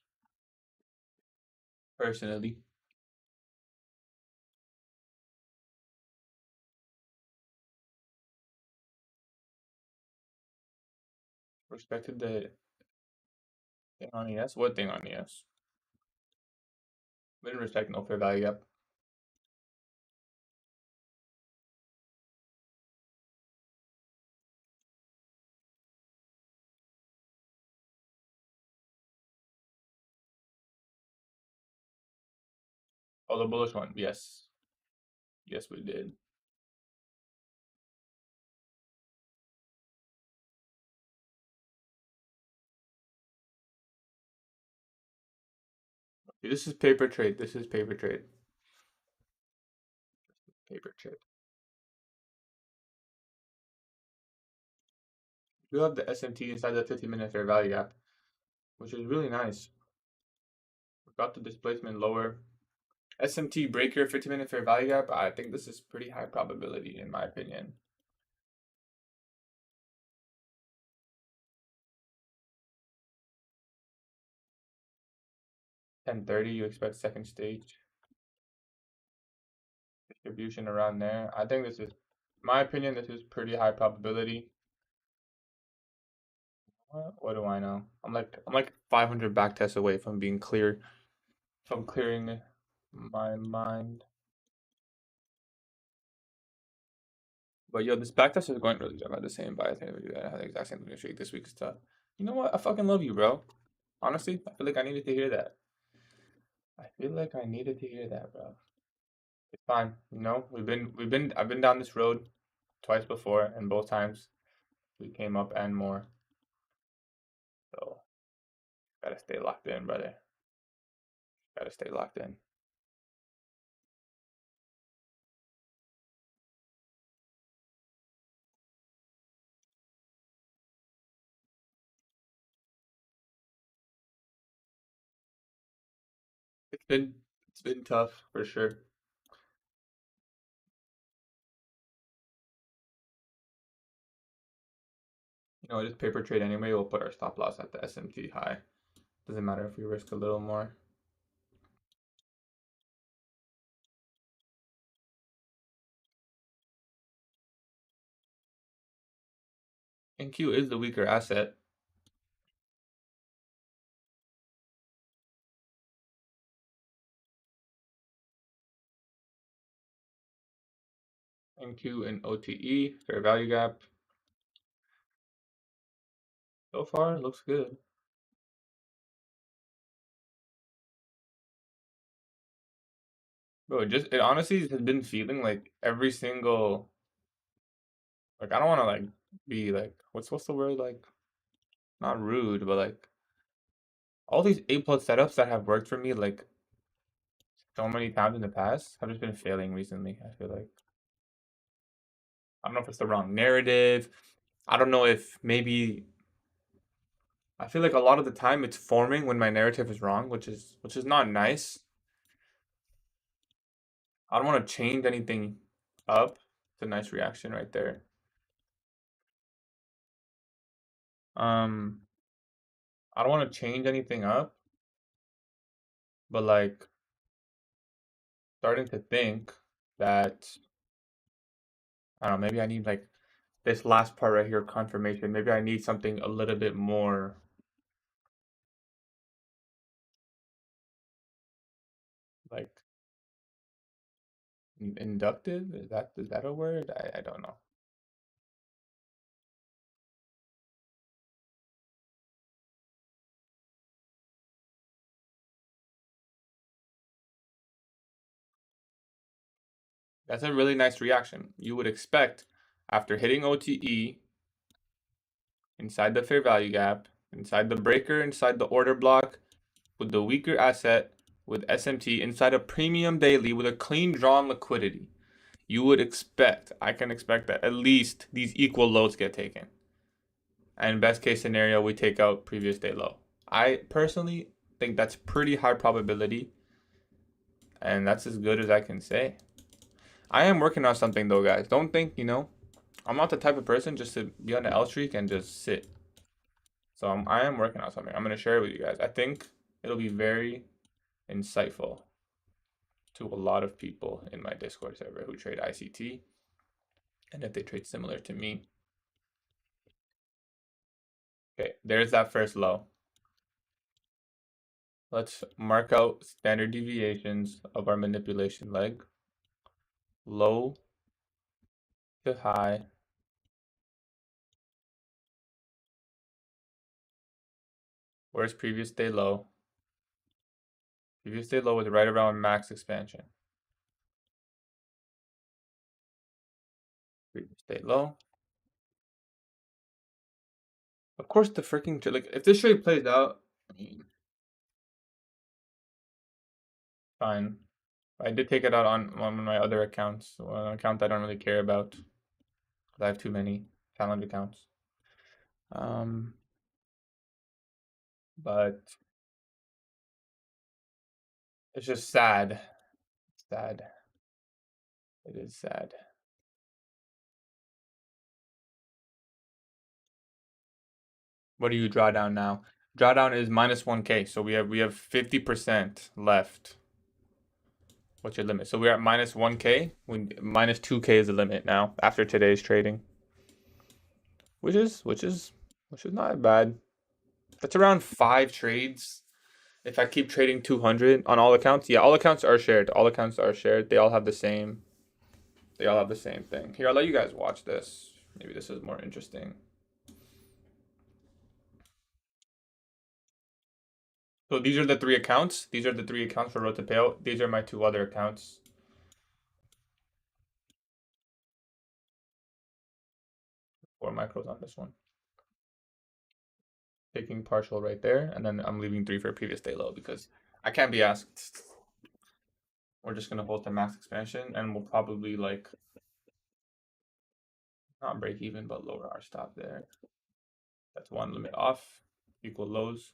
Personally, respected the thing on ES. What thing on ES? We didn't respect no fair value gap. Oh, the bullish one. Yes. Yes, we did. This is paper trade. This is paper trade. Paper trade. We have the SMT inside the 50-minute fair value gap, which is really nice. We got the displacement lower. SMT breaker 50-minute fair value gap. I think this is pretty high probability in my opinion. 10:30, you expect second stage distribution around there. I think this is, in my opinion, this is pretty high probability. What do I know? I'm like 500 back tests away from being clear, from clearing my mind. But yo, this back test is going really good. I'm at the same buy. I think we have the exact same streak this week. Stuff. You know what? I fucking love you, bro. Honestly, I feel like I needed to hear that. I feel like I needed to hear that, bro. It's fine. You know, I've been down this road twice before, and both times we came up and more. So gotta stay locked in, brother. Gotta stay locked in. It's been tough for sure. You know, it's paper trade anyway. We'll put our stop loss at the SMT high. Doesn't matter if we risk a little more. NQ is the weaker asset. NQ and OTE, fair value gap. So far, looks good. Bro, it honestly has been feeling like every single, like I don't want to like be like what's the word, like not rude, but like all these A plus setups that have worked for me like so many times in the past have just been failing recently. I feel like I don't know if it's the wrong narrative. I don't know if maybe I feel like a lot of the time it's forming when my narrative is wrong, which is not nice. I don't want to change anything up. It's a nice reaction right there. Um, I don't want to change anything up, but like starting to think that I don't know, maybe I need like this last part right here, confirmation. Maybe I need something a little bit more like inductive. Is that a word? I don't know. That's a really nice reaction. You would expect after hitting OTE inside the fair value gap inside the breaker, inside the order block, with the weaker asset, with SMT, inside a premium daily with a clean drawn liquidity, you would expect, I can expect that at least these equal loads get taken. And best case scenario, we take out previous day low. I personally think that's pretty high probability, and that's as good as I can say. I am working on something though, guys. Don't think, I'm not the type of person just to be on the L streak and just sit. So I am working on something. I'm going to share it with you guys. I think it'll be very insightful to a lot of people in my Discord server who trade ICT, and if they trade similar to me. Okay, there's that first low. Let's mark out standard deviations of our manipulation leg. Low to high. Where's previous day low? Previous day low was right around max expansion. Previous day low. Of course, the freaking like if this trade plays out, fine. I did take it out on one of my other accounts, an account I don't really care about because I have too many challenge accounts. But it's just sad. Sad. It is sad. What do you draw down now? Drawdown is minus 1K, so we have 50% left. What's your limit? So we're at minus 1K. Minus 2K is the limit now after today's trading. Which is not bad. That's around 5 trades. If I keep trading 200 on all accounts, yeah, all accounts are shared. All accounts are shared. They all have the same. They all have the same thing. Here, I'll let you guys watch this. Maybe this is more interesting. So these are the 3 accounts. These are the 3 accounts for Road to Payout. These are my 2 other accounts. 4 micros on this one. Taking partial right there, and then I'm leaving 3 for previous day low because I can't be asked. We're just gonna hold the max expansion, and we'll probably like not break even, but lower our stop there. That's one limit off. Equal lows.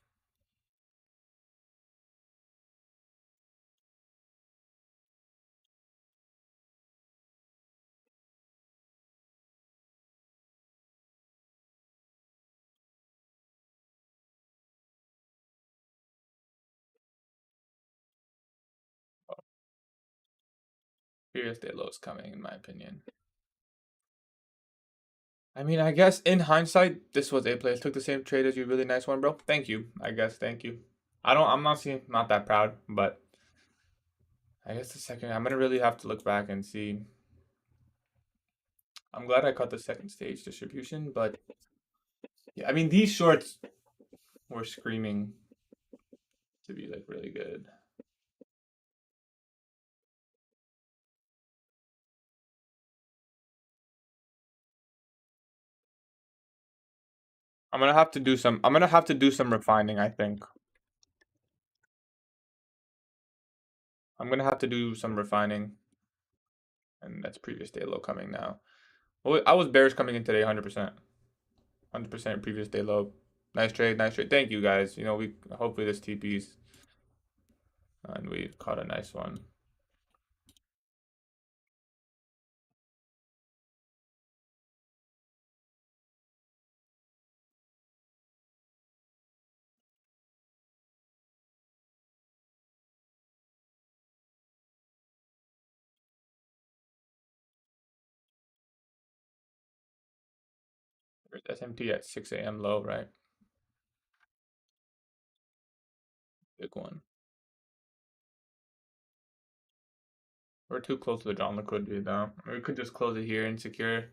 Previous day lows coming, in my opinion. I mean, I guess in hindsight, this was A players took the same trade as you. Really nice one, bro. Thank you. I guess. Thank you. I'm not that proud, but I guess the second, I'm gonna really have to look back and see. I'm glad I caught the second stage distribution, but yeah, I mean, these shorts were screaming to be like really good. I'm gonna have to do some refining, I think. I'm gonna have to do some refining. And that's previous day low coming now. Well, I was bearish coming in today, 100%. 100% previous day low. Nice trade, nice trade. Thank you guys. We hopefully this TP's and we caught a nice one. There's SMT at 6 a.m. low, right? Big one. We're too close to the drawn liquidity though. We could just close it here and secure.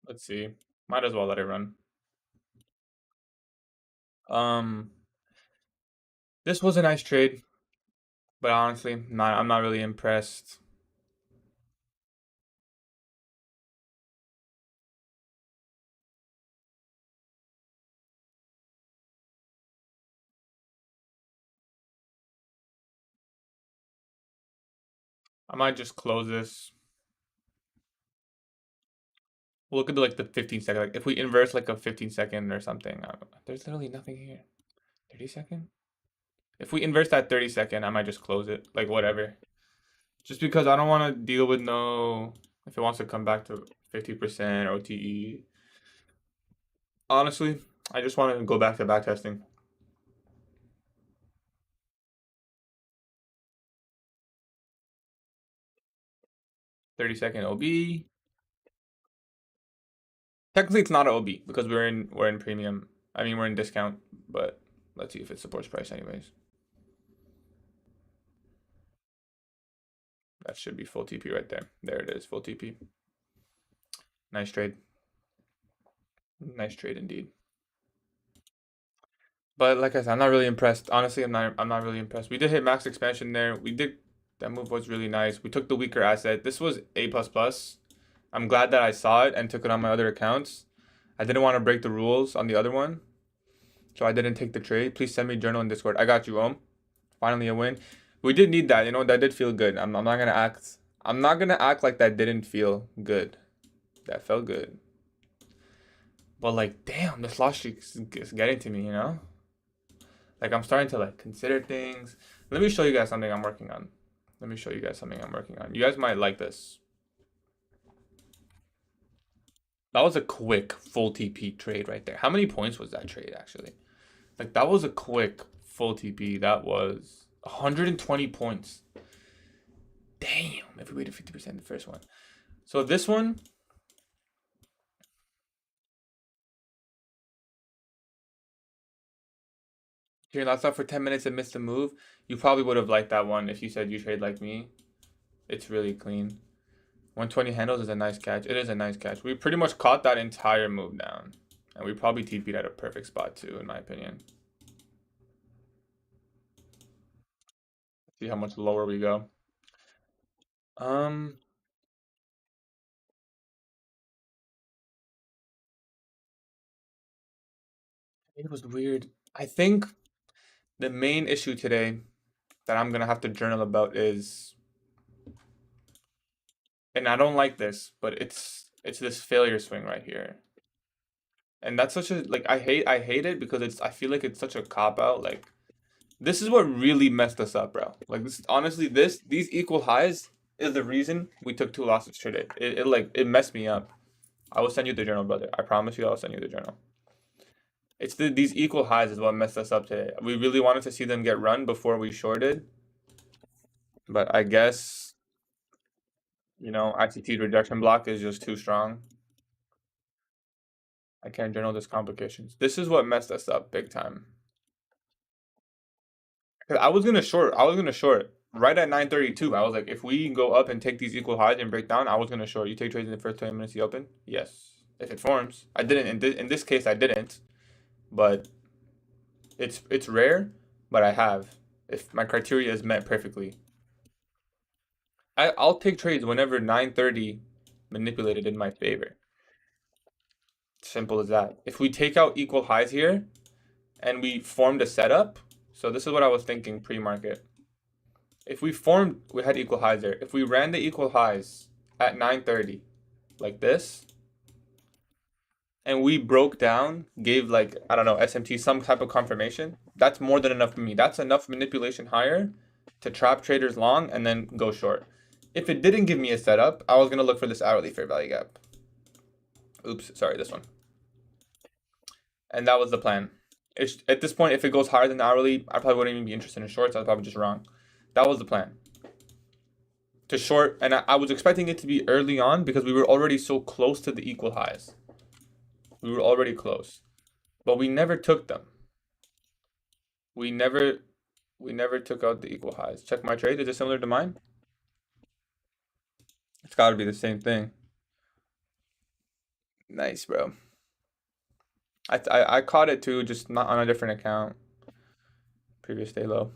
Let's see. Might as well let it run. This was a nice trade, but honestly, I'm not really impressed. I might just close this. We'll look at like the 15-second. Like if we inverse like a 15-second or something, there's literally nothing here. 30-second. If we inverse that 30-second, I might just close it. Like whatever. Just because I don't want to deal with no. If it wants to come back to 50% OTE. Honestly, I just want to go back to backtesting. 30-second OB. Technically, it's not an OB because we're in premium. I mean, we're in discount, but let's see if it supports price anyways. That should be full TP right there. There it is, full TP. Nice trade. Nice trade indeed. But like I said, I'm not really impressed. Honestly, I'm not really impressed. We did hit max expansion there. That move was really nice. We took the weaker asset. This was A++. I'm glad that I saw it and took it on my other accounts. I didn't want to break the rules on the other one, so I didn't take the trade. Please send me journal in Discord. I got you, Om. Finally a win. We did need that, that did feel good. I'm not gonna act. I'm not gonna act like that didn't feel good. That felt good. But like, damn, this loss streak is getting to me, Like I'm starting to like consider things. Let me show you guys something I'm working on. You guys might like this. That was a quick full TP trade right there. How many points was that trade actually? Like that was a quick full TP. That was 120 points. Damn, if we waited 50% the first one. So this one, you're not up for 10 minutes and missed the move. You probably would have liked that one if you said you trade like me. It's really clean. 120 handles is a nice catch. It is a nice catch. We pretty much caught that entire move down. And we probably TP'd at a perfect spot too, in my opinion. See how much lower we go. It was weird. I think the main issue today that I'm gonna have to journal about is, and I don't like this, but it's this failure swing right here. And that's such a like I hate it because I feel like it's such a cop out. Like this is what really messed us up, bro. Like this honestly, these equal highs is the reason we took 2 losses today. It messed me up. I will send you the journal, brother. I promise you I'll send you the journal. It's these equal highs is what messed us up today. We really wanted to see them get run before we shorted. But I guess, ICT rejection block is just too strong. I can't journal this complications. This is what messed us up big time. 'Cause I was gonna short right at 9:32. I was like, if we go up and take these equal highs and break down, I was gonna short. You take trades in the first 20 minutes you open? Yes. If it forms. I didn't in this case I didn't. But it's rare, but I have. If my criteria is met perfectly. I'll take trades whenever 9:30 manipulated in my favor. Simple as that. If we take out equal highs here and we formed a setup, so this is what I was thinking pre-market. If we had equal highs there. If we ran the equal highs at 9:30 like this, and we broke down, gave like, I don't know, SMT some type of confirmation, that's more than enough for me. That's enough manipulation higher to trap traders long and then go short. If it didn't give me a setup, I was going to look for this hourly fair value gap. Oops, sorry, this one. And that was the plan. At this point, if it goes higher than the hourly, I probably wouldn't even be interested in shorts. I was probably just wrong. That was the plan. To short, and I was expecting it to be early on because we were already so close to the equal highs. We were already close. But we never took them. We never took out the equal highs. Check my trade. Is it similar to mine? It's got to be the same thing. Nice, bro. I caught it too, just not on a different account. Previous day low.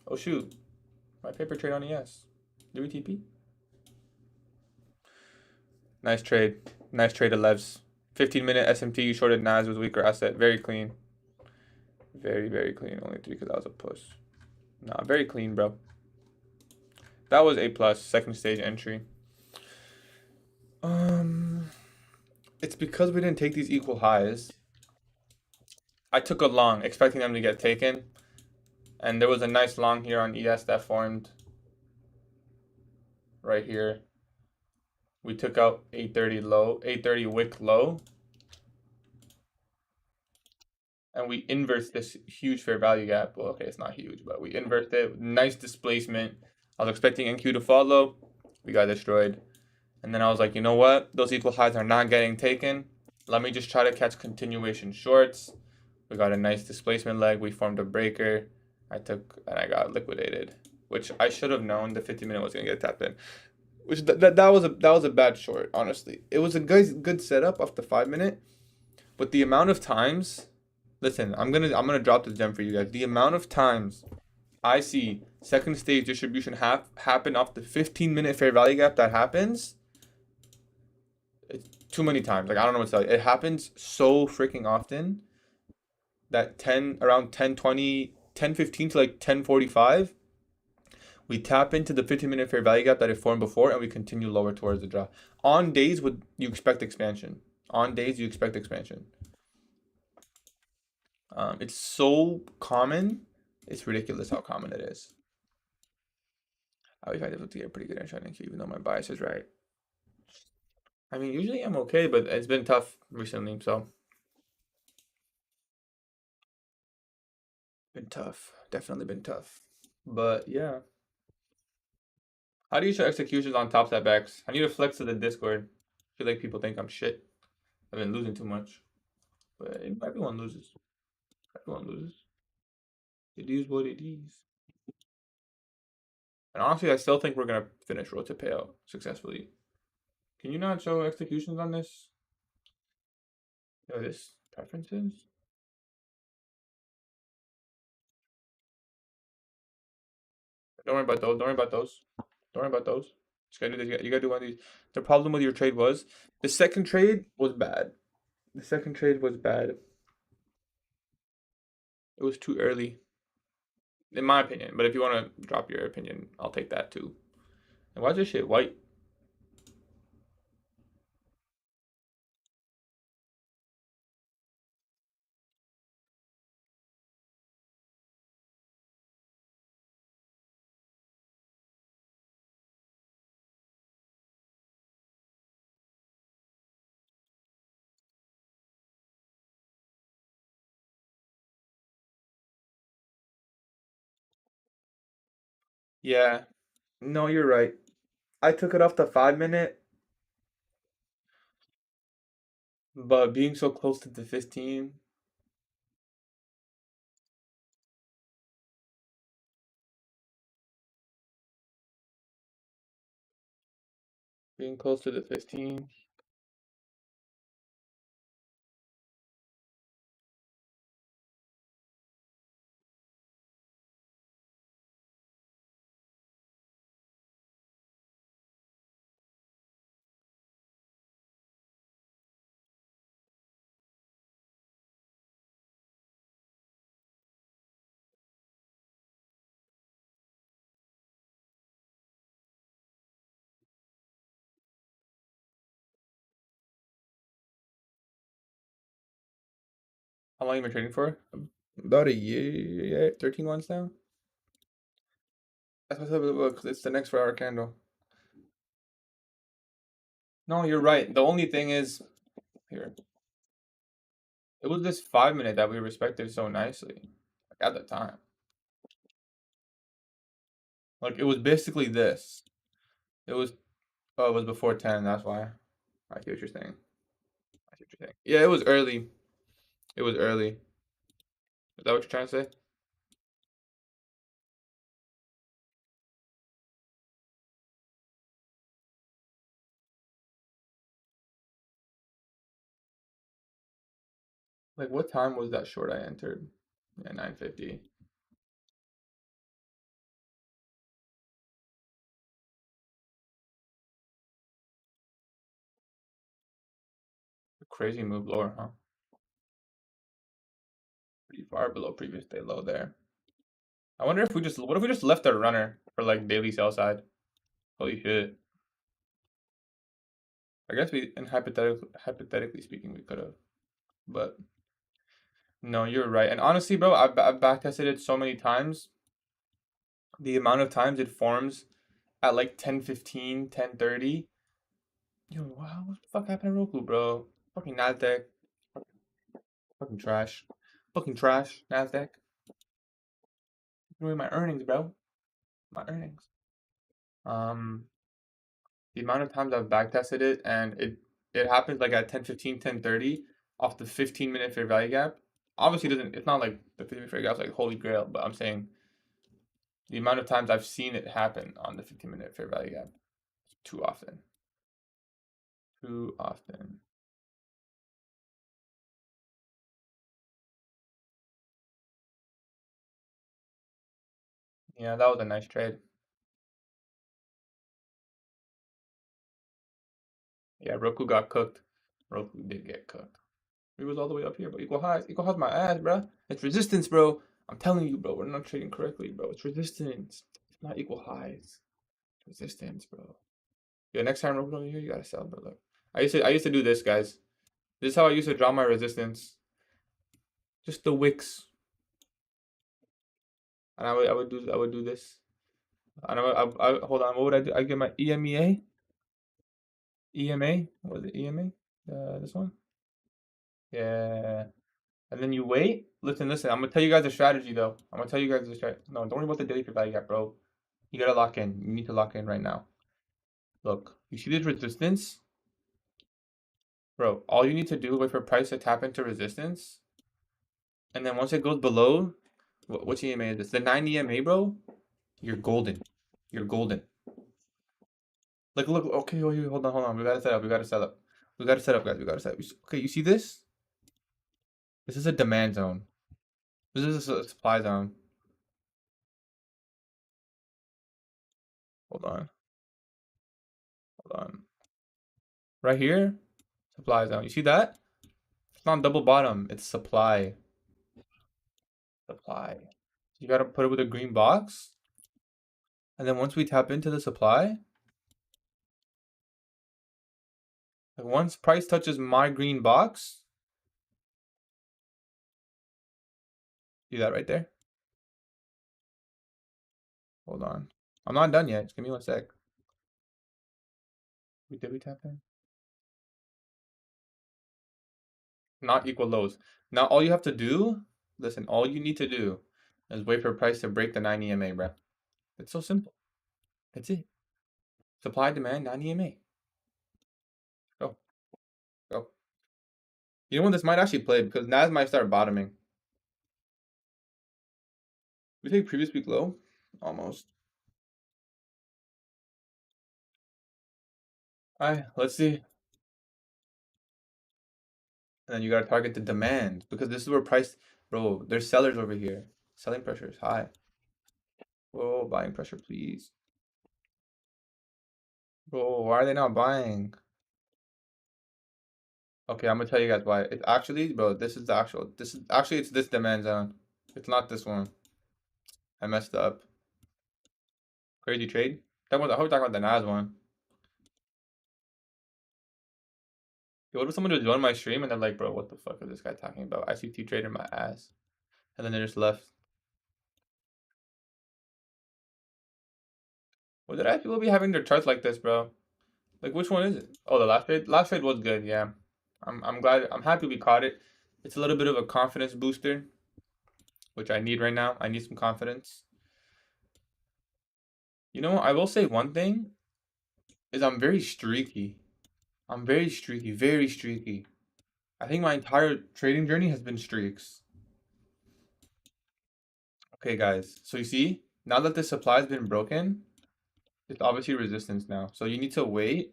Oh shoot. My paper trade on ES. Do we TP? Nice trade. Nice trade, Elevs. 15-minute SMT, you shorted Nas with weaker asset. Very clean. Very, very clean. Only 3 because that was a push. Nah, very clean, bro. That was A plus, second stage entry. Um, it's because we didn't take these equal highs. I took a long, expecting them to get taken, and there was a nice long here on ES that formed right here. We took out 830 low, 830 wick low, and we inverse this huge fair value gap. Well, okay, it's not huge, but we inversed it. Nice displacement. I was expecting NQ to follow. We got destroyed. And then I was like, you know what? Those equal highs are not getting taken. Let me just try to catch continuation shorts. We got a nice displacement leg. We formed a breaker. I took and I got liquidated, which I should have known the 50-minute was gonna get tapped in. Which that was a bad short, honestly. It was a good setup off the 5 minute, but the amount of times, listen, I'm gonna drop this gem for you guys. The amount of times I see second stage distribution happen off the 15-minute fair value gap that happens, it's too many times. Like I don't know what to tell you. It happens so freaking often that 10 around 10:20, 10:15 to like 10:45, we tap into the 15-minute fair value gap that it formed before and we continue lower towards the draw. On days would you expect expansion. On days you expect expansion. It's so common. It's ridiculous how common it is. I wish I did get a pretty good insight in Q, even though my bias is right. I mean, usually I'm okay, but it's been tough recently, so been tough. Definitely been tough. But yeah. How do you show executions on top step X? I need to flex to the Discord. I feel like people think I'm shit. I've been losing too much. But everyone loses. Everyone loses. It is what it is. And honestly, I still think we're gonna finish road to payout successfully. Can you not show executions on this? Yo, this preferences? Don't worry about those. Don't worry about those. Don't worry about those. Just gotta do this. You gotta do one of these. The problem with your trade was the second trade was bad. The second trade was bad. It was too early, in my opinion. But if you want to drop your opinion, I'll take that too. And why is this shit white? Yeah. No, you're right. I took it off the 5 minute, but being so close to the 15, being close to the 15. How long you been trading for? About a year, yeah, 13 months now. That's what's up. Look, it's the next 4 hour candle. No, you're right. The only thing is here. It was this 5 minute that we respected so nicely, like at the time. Like it was basically this. It was oh, it was before 10. That's why. I see what you're saying. I see what you're saying. Yeah, it was early. It was early. Is that what you're trying to say? Like what time was that short I entered? Yeah, 9:50. Crazy move lower, huh? Pretty far below previous day low there. I wonder if we just what if we just left our runner for like daily sell side? Holy shit. I guess we, in hypothetically speaking, we could have. But no, you're right. And honestly, bro, I've backtested it so many times. The amount of times it forms at like 10:15, 10:30. Yo, wow, what the fuck happened to Roku, bro? Fucking Nasdaq. Fucking trash. Fucking trash, Nasdaq. Ruining my earnings, bro. My earnings. Um, the amount of times I've backtested it and it happens like at 10:15, 10:30 off the 15-minute fair value gap. Obviously, it doesn't. It's not like the 15-minute fair gap's like holy grail, but I'm saying the amount of times I've seen it happen on the 15-minute fair value gap too often. Too often. Yeah, that was a nice trade. Yeah, Roku got cooked. Roku did get cooked. He was all the way up here, but equal highs. Equal highs my ass, bro. It's resistance, bro. I'm telling you, bro. We're not trading correctly, bro. It's resistance. It's not equal highs. Resistance, bro. Yeah, next time Roku over here, you gotta sell, bro. Look. I used to do this, guys. This is how I used to draw my resistance. Just the wicks. And I would do this. And I hold on, what would I do? I get my EMEA? EMA? What is it? EMA? This one? Yeah. And then you wait. Listen. I'm gonna tell you guys a strategy though. I'm gonna tell you guys the strategy. No, don't worry about the daily fair value gap, bro. You gotta lock in. You need to lock in right now. Look, you see this resistance? Bro, all you need to do is wait for price to tap into resistance. And then once it goes below, which EMA is this? The 9 EMA, bro? You're golden. You're golden. Like, look, okay, wait, hold on. We gotta set up. We gotta set up. We gotta set up, guys. We gotta set up. Okay, you see this? This is a demand zone. This is a supply zone. Hold on. Hold on. Right here, supply zone. You see that? It's not double bottom. It's supply. Supply. You gotta put it with a green box. And then once we tap into the supply, like once price touches my green box, see that right there? Hold on. I'm not done yet. Just give me 1 sec. Did we tap in? Not equal lows. Now all you have to do, listen, all you need to do is wait for price to break the 9 EMA, bro. It's so simple. That's it. Supply, demand, 9 EMA. Go. Go. You know when this might actually play because Nas might start bottoming. We take previous week low? Almost. Alright, let's see. And then you gotta target the demand because this is where price, bro, there's sellers over here. Selling pressure is high. Whoa, buying pressure, please. Bro, why are they not buying? Okay, I'm gonna tell you guys why. It's actually, bro, this is the actual, this is actually, it's this demand zone. It's not this one. I messed up. Crazy trade. I hope we're talking about the Nas one. Yo, what if someone just joined my stream and they're like, bro, what the fuck is this guy talking about? ICT trader my ass. And then they just left. Well, did I people be having their charts like this, bro? Like, which one is it? Oh, the last trade. Last trade was good. Yeah, I'm glad. I'm happy we caught it. It's a little bit of a confidence booster, which I need right now. I need some confidence. You know, I will say one thing is I'm very streaky. I'm very streaky, very streaky. I think my entire trading journey has been streaks. Okay, guys. So you see, now that the supply has been broken, it's obviously resistance now. So you need to wait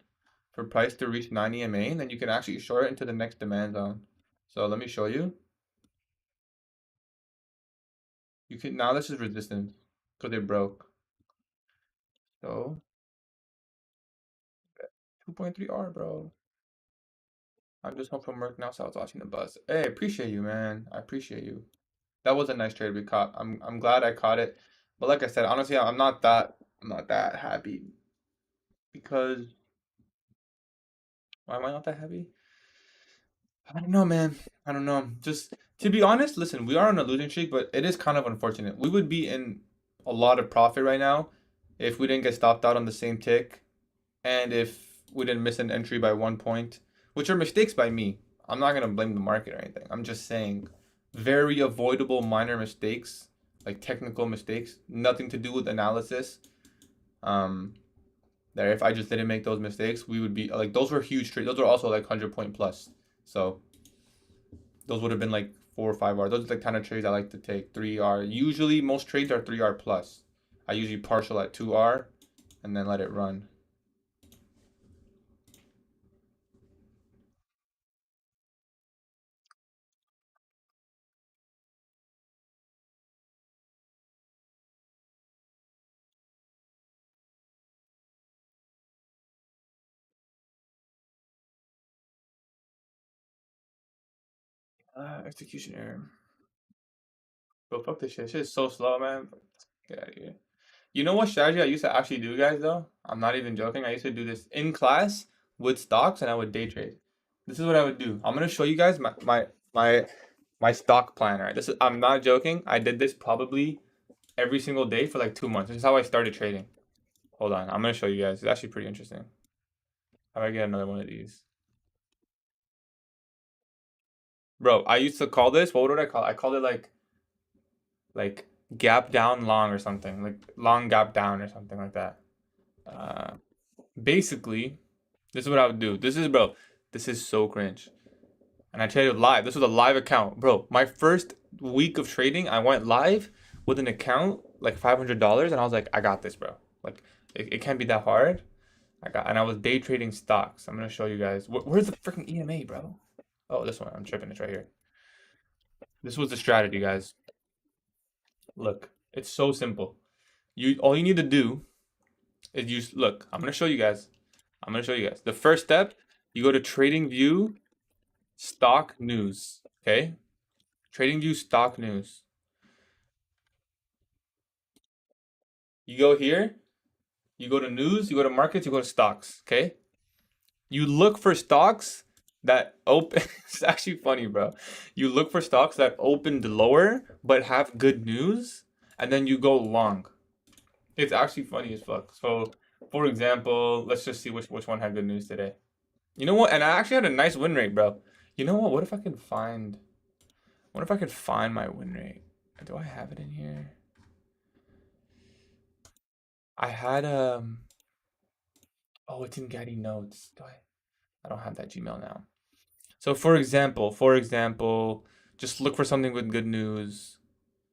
for price to reach 9 EMA, and then you can actually short it into the next demand zone. So let me show you. You can now this is resistance because it broke. So 2.3 R, bro. I'm just home from work now, so I was watching the bus. Hey, appreciate you, man. I appreciate you. That was a nice trade we caught. I'm glad I caught it. But like I said, honestly, I'm not that happy. because why am I not that heavy? I don't know, man. I don't know. Just to be honest, listen, we are on a losing streak, but it is kind of unfortunate. We would be in a lot of profit right now if we didn't get stopped out on the same tick and if we didn't miss an entry by 1 point, which are mistakes by me. I'm not gonna blame the market or anything. I'm just saying very avoidable minor mistakes, like technical mistakes, nothing to do with analysis. Um, that if I just didn't make those mistakes, we would be like those were huge trades. Those were also like 100 point plus. So those would have been like 4 or 5 R. Those are the kind of trades I like to take. 3 R. Usually most trades are 3 R plus. I usually partial at 2 R and then let it run. Execution error. Bro, fuck this shit. This shit is so slow, man. Get out of here. You know what strategy I used to actually do, guys, though? I'm not even joking. I used to do this in class with stocks and I would day trade. This is what I would do. I'm gonna show you guys my stock plan, right? This is I'm not joking. I did this probably every single day for like 2 months. This is how I started trading. Hold on. I'm gonna show you guys. It's actually pretty interesting. How do I get another one of these? Bro, I used to call this, what would I call it? I called it like gap down long or something. Like long gap down or something like that. Uh basically, this is what I would do. This is so cringe. And I traded live. This was a live account. Bro, my first week of trading, I went live with an account, like $500, and I was like, I got this, bro. Like, it can't be that hard. And I was day trading stocks. I'm gonna show you guys. Where's the freaking EMA, bro? Oh, this one. I'm tripping. It's right here. This was the strategy, guys. Look, it's so simple. All you need to do is look. I'm gonna show you guys. I'm gonna show you guys. The first step, you go to Trading View Stock News. Okay, Trading View Stock News. You go here, you go to news, you go to markets, you go to stocks. Okay, you look for stocks that open. It's actually funny, bro. You look for stocks that opened lower but have good news, and then you go long. It's actually funny as fuck. So, for example, let's just see which one had good news today. You know what? And I actually had a nice win rate, bro. You know what? What if I could find? What if I could find my win rate? Do I have it in here? I had Oh, it's in Getty Notes. Do I? I don't have that Gmail now. So for example, just look for something with good news.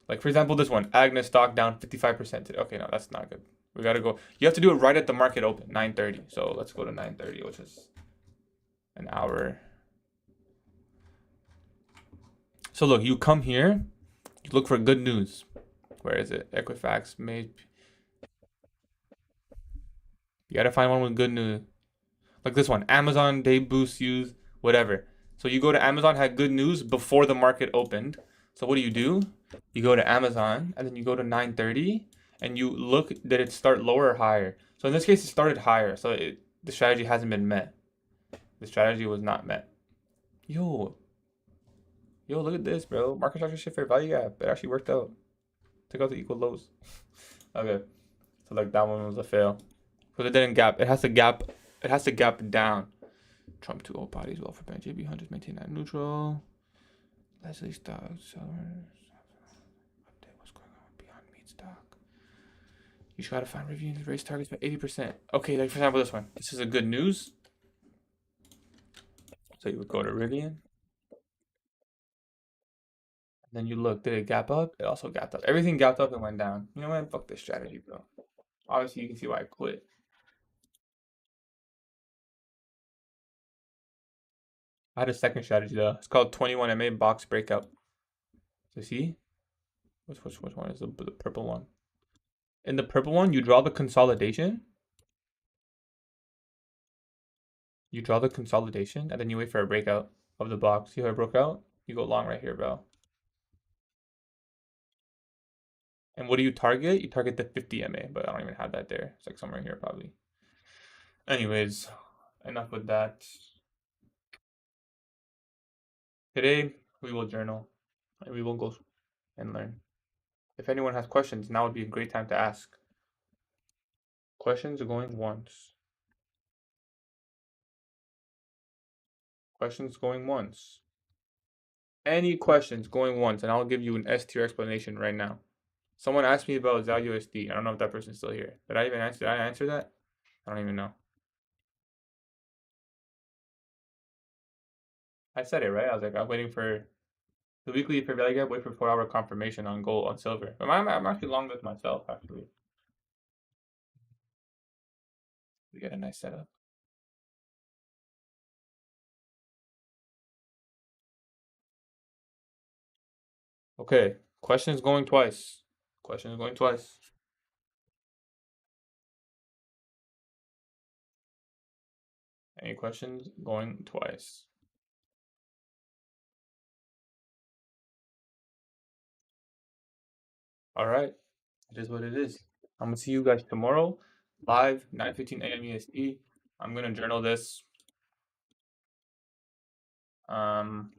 Like for example, this one, Agnes stock down 55% today. Okay, no, that's not good. We gotta go. You have to do it right at the market open, 9:30. So let's go to 9:30, which is an hour. So look, you come here, you look for good news. Where is it? Equifax made. You gotta find one with good news. Like this one, Amazon day boost use whatever. So you go to Amazon had good news before the market opened. So what do? You go to Amazon and then you go to 9:30 and you look did it start lower or higher. So in this case it started higher. So the strategy hasn't been met. The strategy was not met. Yo, yo, look at this, bro. Market structure shift fair value gap. It actually worked out. Took out the equal lows. Okay. So like that one was a fail. Because it didn't gap. It has to gap. It has to gap down. Trump 2 bodies well for Ben JB Hunters maintain that neutral. Leslie stock sellers. Update what's going on with Beyond Meat stock. You just gotta find reviewing raise targets by 80%. Okay, like for example this one. This is a good news. So you would go to Rivian. And then you look, did it gap up? It also gapped up. Everything gapped up and went down. You know what? Fuck this strategy, bro. Obviously you can see why I quit. I had a second strategy though. It's called 21 MA box breakout. So see? Which one is the purple one? In the purple one, you draw the consolidation. You draw the consolidation, and then you wait for a breakout of the box. See how it broke out? You go long right here, bro. And what do you target? You target the 50 MA, but I don't even have that there. It's like somewhere here probably. Anyways, enough with that. Today we will journal and we will go and learn. If anyone has questions, now would be a great time to ask. Questions going once. Questions going once. Any questions going once, and I'll give you an S tier explanation right now. Someone asked me about ZAL-USD. I don't know if that person's still here. Did I even answer? Did I answer that? I don't even know. I said it right. I was like, I'm waiting for the weekly fair value gap. Wait for 4-hour confirmation on gold on silver. But I'm actually long with myself. Actually, we get a nice setup. Okay, questions going twice. Questions going twice. Any questions going twice? All right, it is what it is. I'm gonna see you guys tomorrow, live 9:15 a.m. EST. I'm gonna journal this. Um,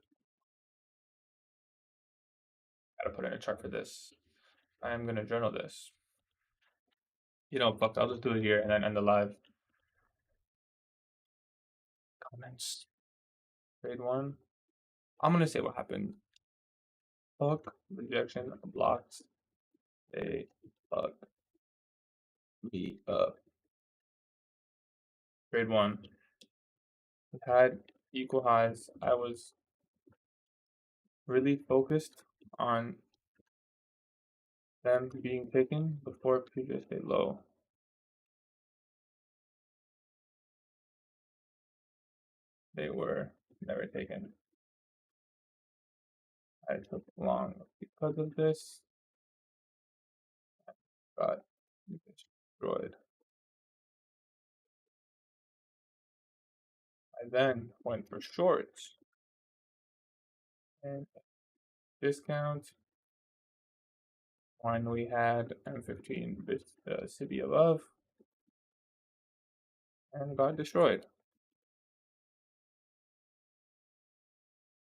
gotta put in a chart for this. I am gonna journal this. You know, fuck, I'll just do it here and then end the live. Comments. Grade one. I'm gonna say what happened. Fuck, rejection, blocked. They fuck me up. Grade one. We had equal highs. I was really focused on them being taken before previous day low. They were never taken. I took long because of this. Got destroyed. I then went for shorts and discount when we had M15 city above and got destroyed.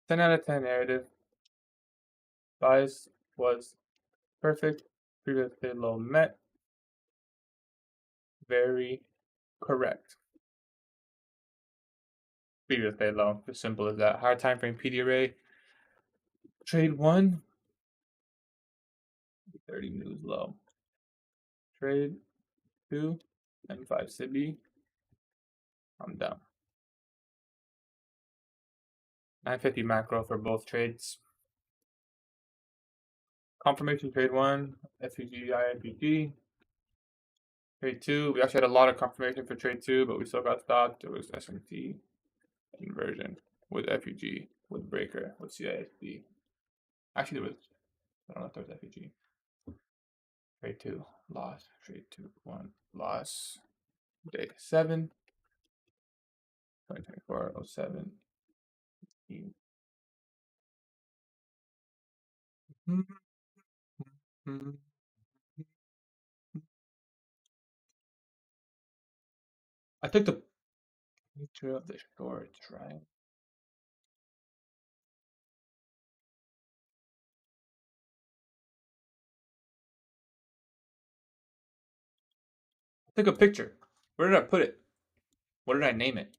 10 out of 10 narrative. Bias was perfect. Previous day low met. Very correct. Previous day low. As simple as that. Higher time frame PD array. Trade 1. 30 moves low. Trade 2. M5 SIBI. I'm down. 950 macro for both trades. Confirmation trade 1. FUG, INPG. Trade 2. We actually had a lot of confirmation for trade 2, but we still got stopped. It was SMT inversion with FUG, with breaker, with CISD. Actually, there was, I don't know if there was FUG. Trade 2, loss. Trade 2, 1, loss. Day 7. 2024 07. I took the picture of the shorts, right? I took a picture. Where did I put it? What did I name it?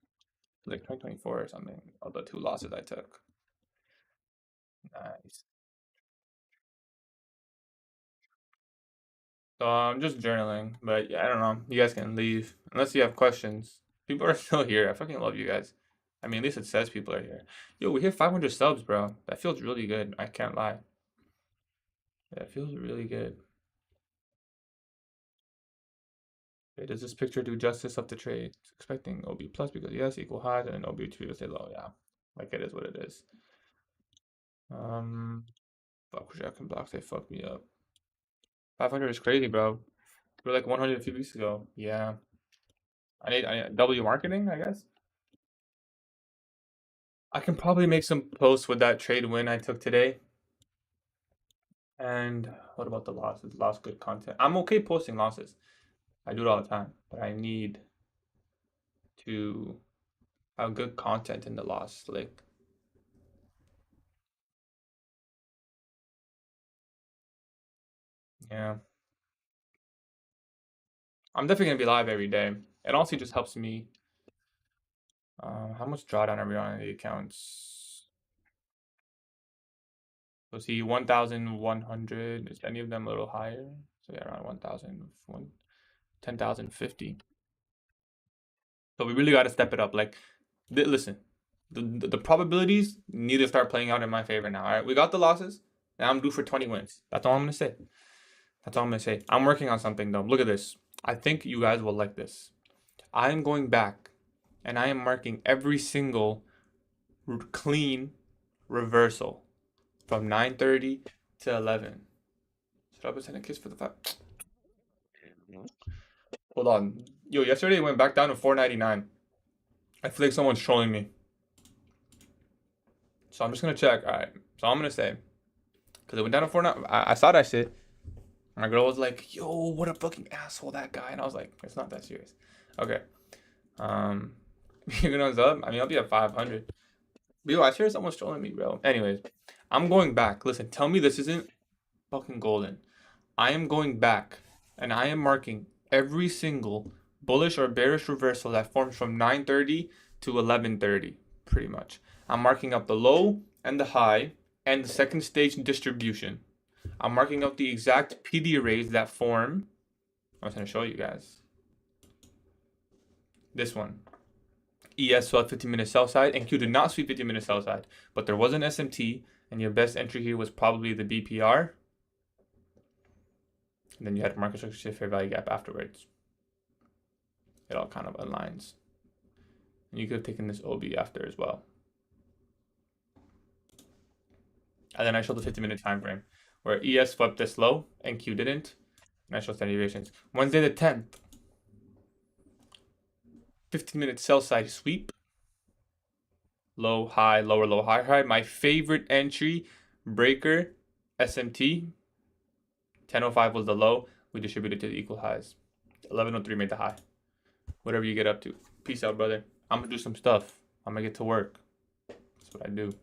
Like 2024 or something. All the 2 losses I took. Nice. So I'm just journaling, but yeah, I don't know. You guys can leave unless you have questions. People are still here. I fucking love you guys. I mean, at least it says people are here. Yo, we hit 500 subs, bro. That feels really good. I can't lie. That feels really good. Okay, does this picture do justice of the trade? Expecting OB plus because yes, equal highs and OB to stay low. Yeah, like it is what it is. Fuck, Jack and blocks. They fucked me up. 500 is crazy, bro. We're like 100 a few weeks ago. Yeah. I need W marketing, I guess. I can probably make some posts with that trade win I took today. And what about the losses? Lost good content. I'm okay posting losses. I do it all the time, but I need to have good content in the loss. Like, yeah, I'm definitely gonna be live every day. It also just helps me. How much drawdown are we on the accounts? So see, 1,100. Is any of them a little higher? So yeah, around 1,000, 10,050. So we really got to step it up. Like, listen, the probabilities need to start playing out in my favor now. All right, we got the losses. Now I'm due for 20 wins. That's all I'm gonna say. That's all I'm gonna say. I'm working on something though. Look at this. I think you guys will like this. I am going back, and I am marking every single clean reversal from 9:30 to 11. Should I send a kiss for the fact? Hold on. Yo, yesterday it went back down to 499. I feel like someone's trolling me. So I'm just gonna check. Alright. So I'm gonna say, because it went down to 499. I saw that shit. My girl was like, yo, what a fucking asshole that guy. And I was like, it's not that serious. Okay. Um you're gonna up? I mean, I'll be at 500. But yo, I swear someone's trolling me, bro. Anyways, I'm going back. Listen, tell me this isn't fucking golden. I am going back and I am marking every single bullish or bearish reversal that forms from 9:30 to 11:30, pretty much. I'm marking up the low and the high and the second stage distribution. I'm marking up the exact PD arrays that form. I was going to show you guys. This one. ES swept 15-minute sell side and Q did not sweep 15-minute sell side, but there was an SMT and your best entry here was probably the BPR. And then you had market structure shift fair value gap afterwards. It all kind of aligns. And you could have taken this OB after as well. And then I showed the 50-minute time frame where ES swept this low and Q didn't. And I showed standard deviations. Wednesday the 10th, 15-minute sell side sweep. Low, high, lower, low, high, high. My favorite entry, breaker, SMT. 10.05 was the low. We distributed to the equal highs. 11.03 made the high. Whatever you get up to. Peace out, brother. I'm going to do some stuff. I'm going to get to work. That's what I do.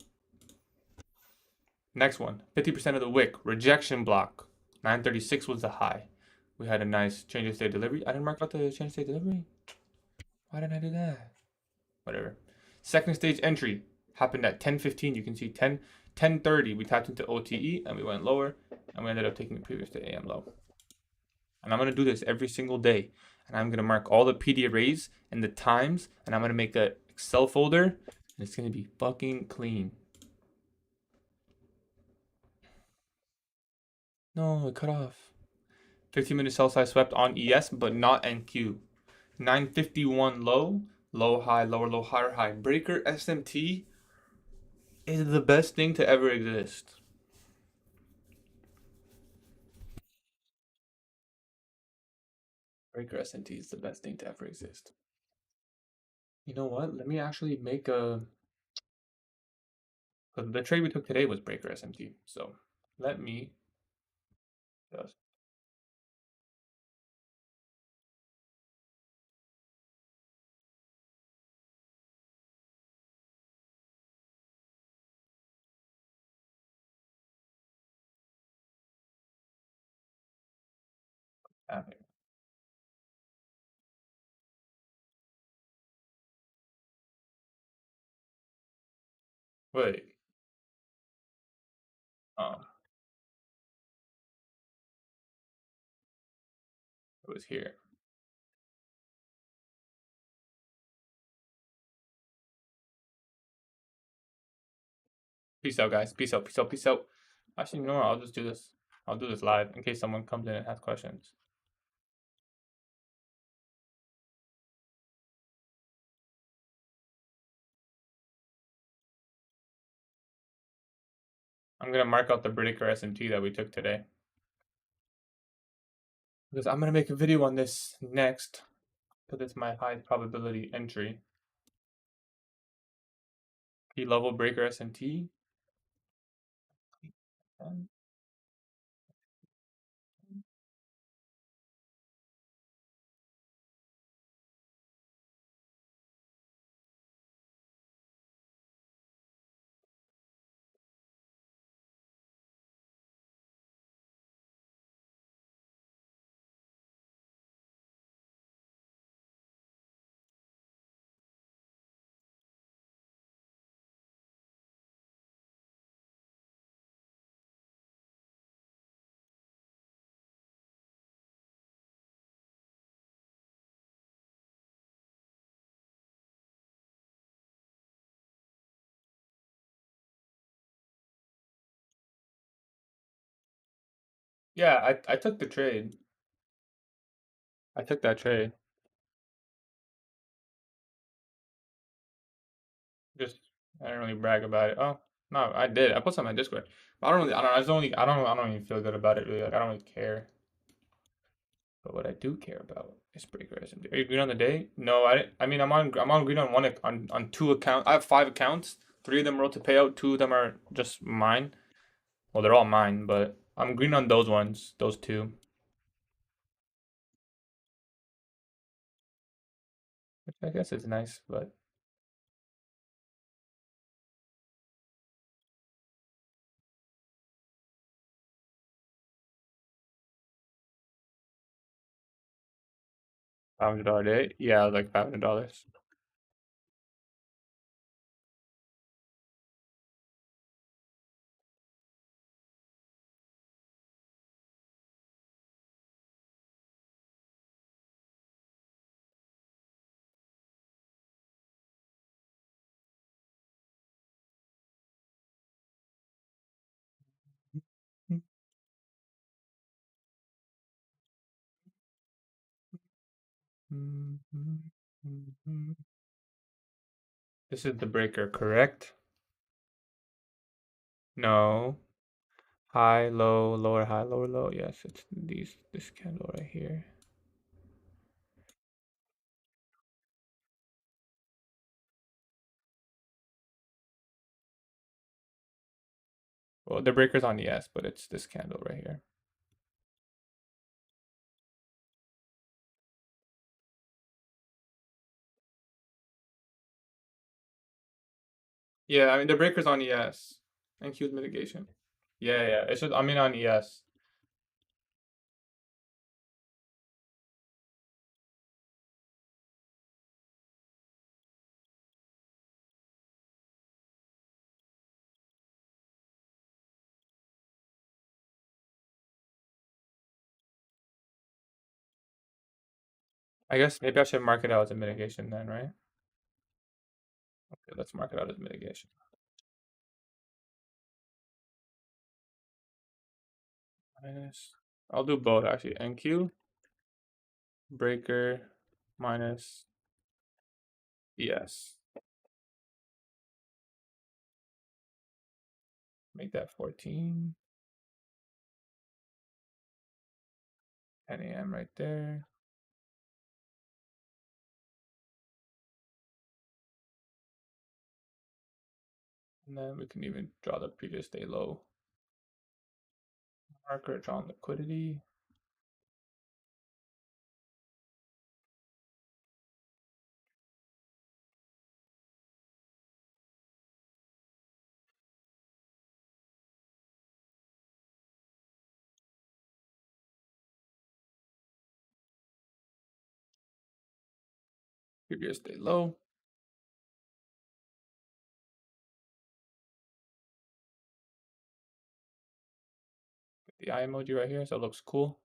Next one, 50% of the wick, rejection block. 936 was the high. We had a nice change of state delivery. I didn't mark out the change of state delivery. Why didn't I do that? Whatever. Second stage entry happened at 10:15. You can see 10:30. We tapped into OTE and we went lower and we ended up taking the previous day AM low. And I'm going to do this every single day. And I'm going to mark all the PD arrays and the times. And I'm going to make an Excel folder. And it's going to be fucking clean. No, it cut off. 15-minute sell side swept on ES, but not NQ. 951 low, low high, lower low, higher high. Breaker SMT is the best thing to ever exist. Breaker SMT is the best thing to ever exist. You know what? Let me actually make a. The trade we took today was breaker SMT. So let me just. Wait. Oh, it was here. Peace out, guys. Peace out. Peace out. Peace out. Actually, no, I'll just do this. I'll do this live in case someone comes in and has questions. I'm gonna mark out the breaker SMT that we took today. Because I'm gonna make a video on this next, because it's my high probability entry. P level breaker SMT. Yeah, I took the trade. I took that trade. Just I didn't really brag about it. Oh no, I did. I put some on my Discord. But I don't really. I don't. I just only. I don't even feel good about it really. Like I don't really care. But what I do care about is breaker SMD. Are you green on the day? No, I didn't. I mean, I'm on green on on two accounts. I have five accounts. Three of them wrote to payout. Two of them are just mine. Well, they're all mine, but I'm green on those ones. Those two. Which I guess is nice, but $500 day. Yeah, like $500. This is the breaker, correct? No. High, low, lower, high, lower, low. Yes, it's this candle right here. Well, the breaker's on yes, but it's this candle right here. Yeah, I mean the breaker's on ES. And Q's mitigation. Yeah, yeah. It's just I mean on ES. I guess maybe I should mark it out as a mitigation then, right? Okay, let's mark it out as mitigation. Minus. I'll do both actually. NQ, breaker, minus ES. Make that 14. 10 a.m. right there. And then we can even draw the previous day low. Marker, draw on liquidity. Previous day low. The eye emoji right here, so it looks cool.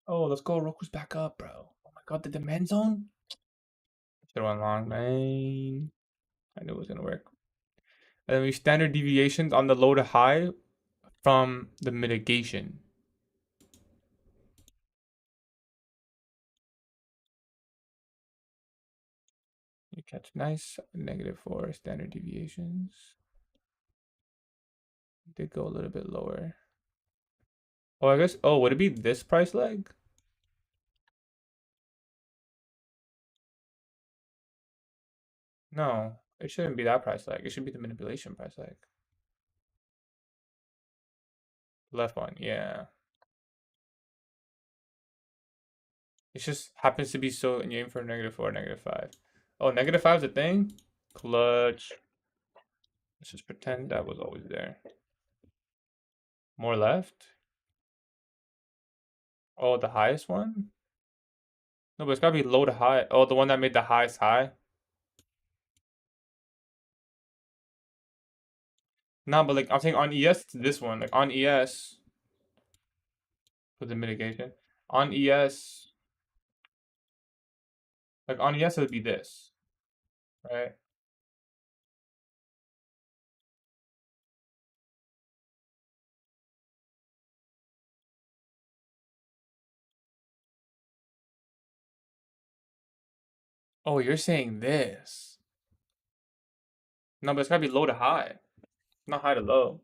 Oh, let's go. Roku's back up, bro. Oh my god, the demand zone? Should have went long, man. I knew it was gonna work. And then we standard deviations on the low to high from the mitigation. You catch nice -4 standard deviations. Did go a little bit lower. Oh, I guess. Oh, would it be this price leg? No, it shouldn't be that price leg. It should be the manipulation price leg. Left one, yeah. It just happens to be so, and you aim for -4, -5. Oh, -5 is a thing? Clutch. Let's just pretend that was always there. More left? Oh, the highest one? No, but it's gotta be low to high. Oh, the one that made the highest high? No, but like I'm saying on ES, it's this one. Like on ES, for the mitigation. On ES, like on ES, it would be this, right? Oh, you're saying this. No, but it's gotta be low to high, not high to low.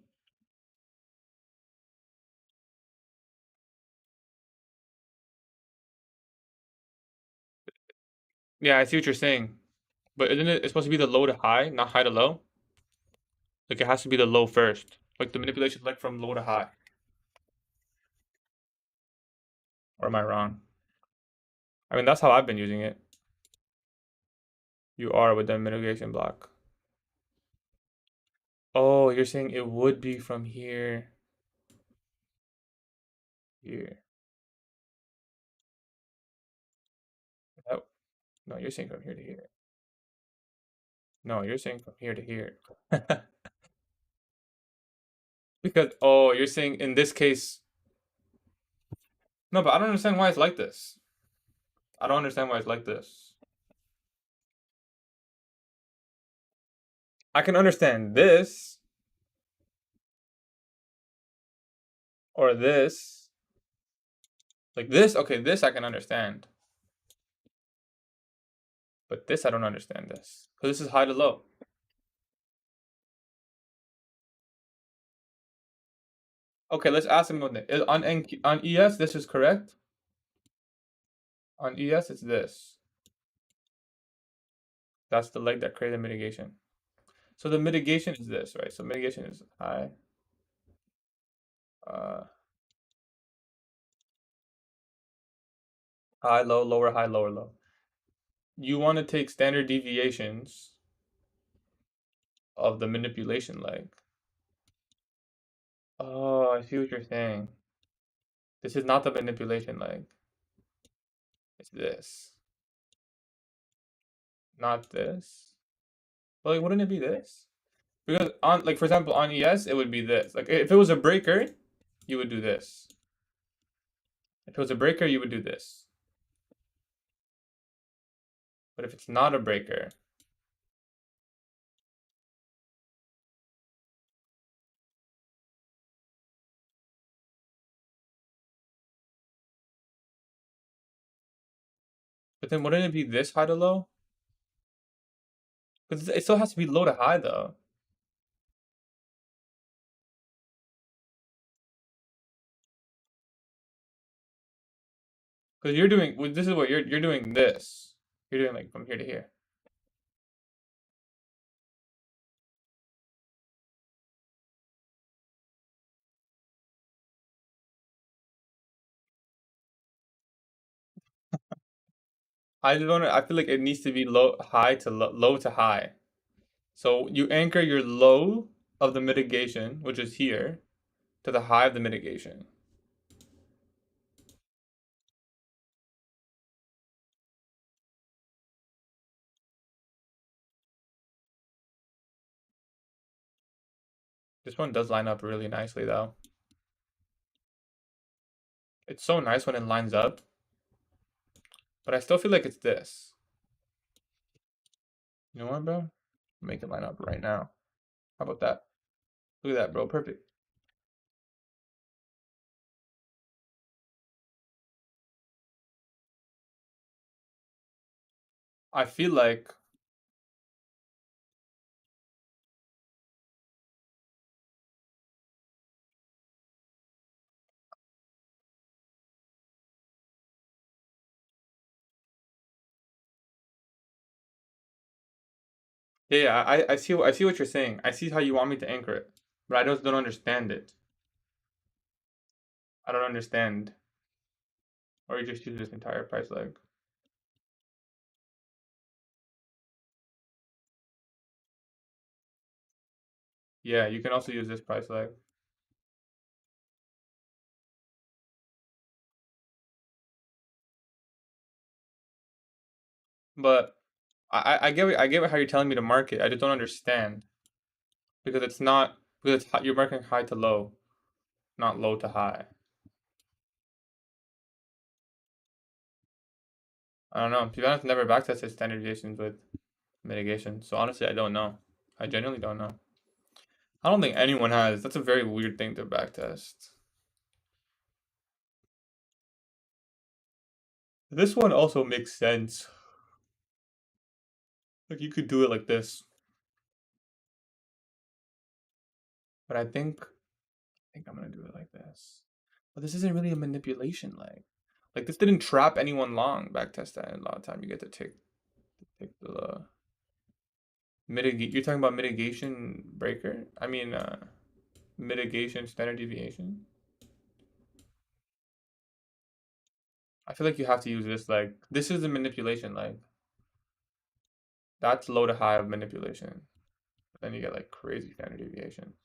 Yeah, I see what you're saying. But isn't it it's supposed to be the low to high, not high to low? Like it has to be the low first. Like the manipulation like from low to high. Or am I wrong? I mean that's how I've been using it. You are with the mitigation block. Oh, you're saying it would be from here. Here. That, no, you're saying from here to here. No, you're saying from here to here. Because oh, you're saying in this case. No, but I don't understand why it's like this. I don't understand why it's like this. I can understand this or this. Like this, okay, this I can understand. But this I don't understand this. Because this is high to low. Okay, let's ask him on on ES, this is correct. On ES, it's this. That's the leg that created mitigation. So the mitigation is this, right? So mitigation is high. Uh, high, low, lower, high, lower, low. You want to take standard deviations of the manipulation leg. Oh, I see what you're saying. This is not the manipulation leg. It's this. Not this. Well, like, wouldn't it be this? Because on, like, for example, on ES, it would be this. Like, if it was a breaker, you would do this. If it was a breaker, you would do this. But if it's not a breaker, but then wouldn't it be this high to low? Because it still has to be low to high, though. Because you're doing, well, this is what you're doing this. You're doing, like, from here to here. I don't know, I feel like it needs to be low to high. So you anchor your low of the mitigation, which is here, to the high of the mitigation. This one does line up really nicely, though. It's so nice when it lines up, but I still feel like it's this. You know what, bro? Make it line up right now. How about that? Look at that, bro. Perfect. I feel like, yeah, I see what you're saying. I see how you want me to anchor it, but I just don't understand it. I don't understand. Or you just use this entire price leg. Yeah, you can also use this price leg. But I get how you're telling me to mark it. I just don't understand because it's not because you're marking high to low, not low to high. I don't know. To be honest, never backtested standardizations with mitigation. So honestly, I don't know. I genuinely don't know. I don't think anyone has. That's a very weird thing to backtest. This one also makes sense. Like you could do it like this, but I think I'm gonna do it like this. But this isn't really a manipulation like this didn't trap anyone long backtest that. A lot of time you get to take the mitigate. You're talking about mitigation breaker. I mean mitigation standard deviation. I feel like you have to use this like this is a manipulation like that's low to high of manipulation. Then you get like crazy standard deviations.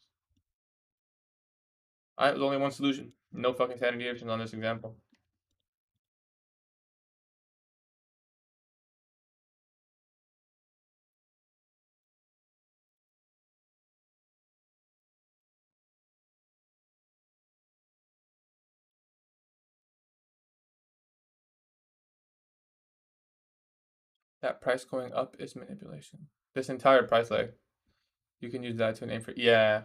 There's only one solution. No fucking standard deviations on this example. That price going up is manipulation. This entire price leg, you can use that to name for. Yeah,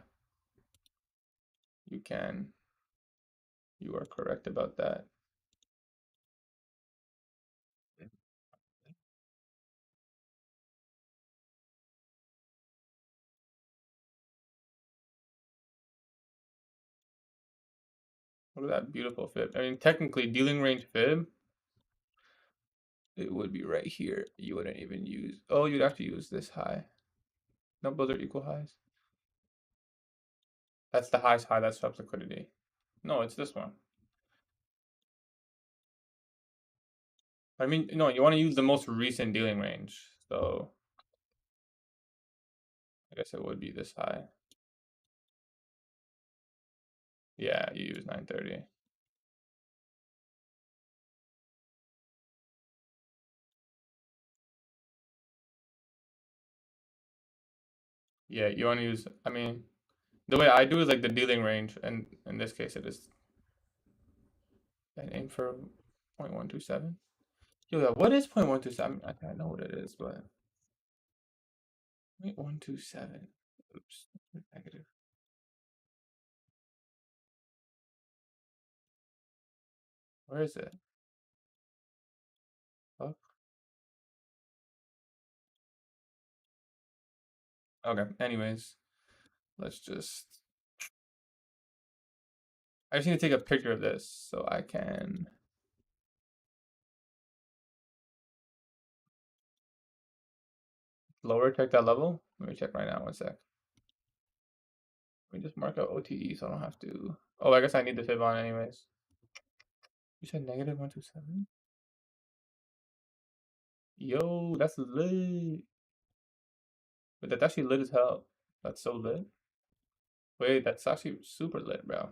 you can. You are correct about that. Look at that beautiful fib. I mean, technically, dealing range fib, it would be right here. You wouldn't even use. Oh, you'd have to use this high. No, both are equal highs. That's the highest high. That's swaps liquidity. No, it's this one. I mean, no, you want to use the most recent dealing range. So I guess it would be this high. Yeah, you use 930. Yeah, you want to use. I mean, the way I do is like the dealing range, and in this case, it is. I aim for 0.127. Yo, yeah, what is 0.127? I know what it is, but 0.127. Oops, negative. Where is it? Fuck. Okay. Anyways, let's just. I just need to take a picture of this so I can lower check that level. Let me check right now. One sec. Let me just mark out OTE so I don't have to. Oh, I guess I need the fib on anyways. You said negative 127? Yo, that's lit. But that's actually lit as hell. That's so lit. Wait, that's actually super lit, bro.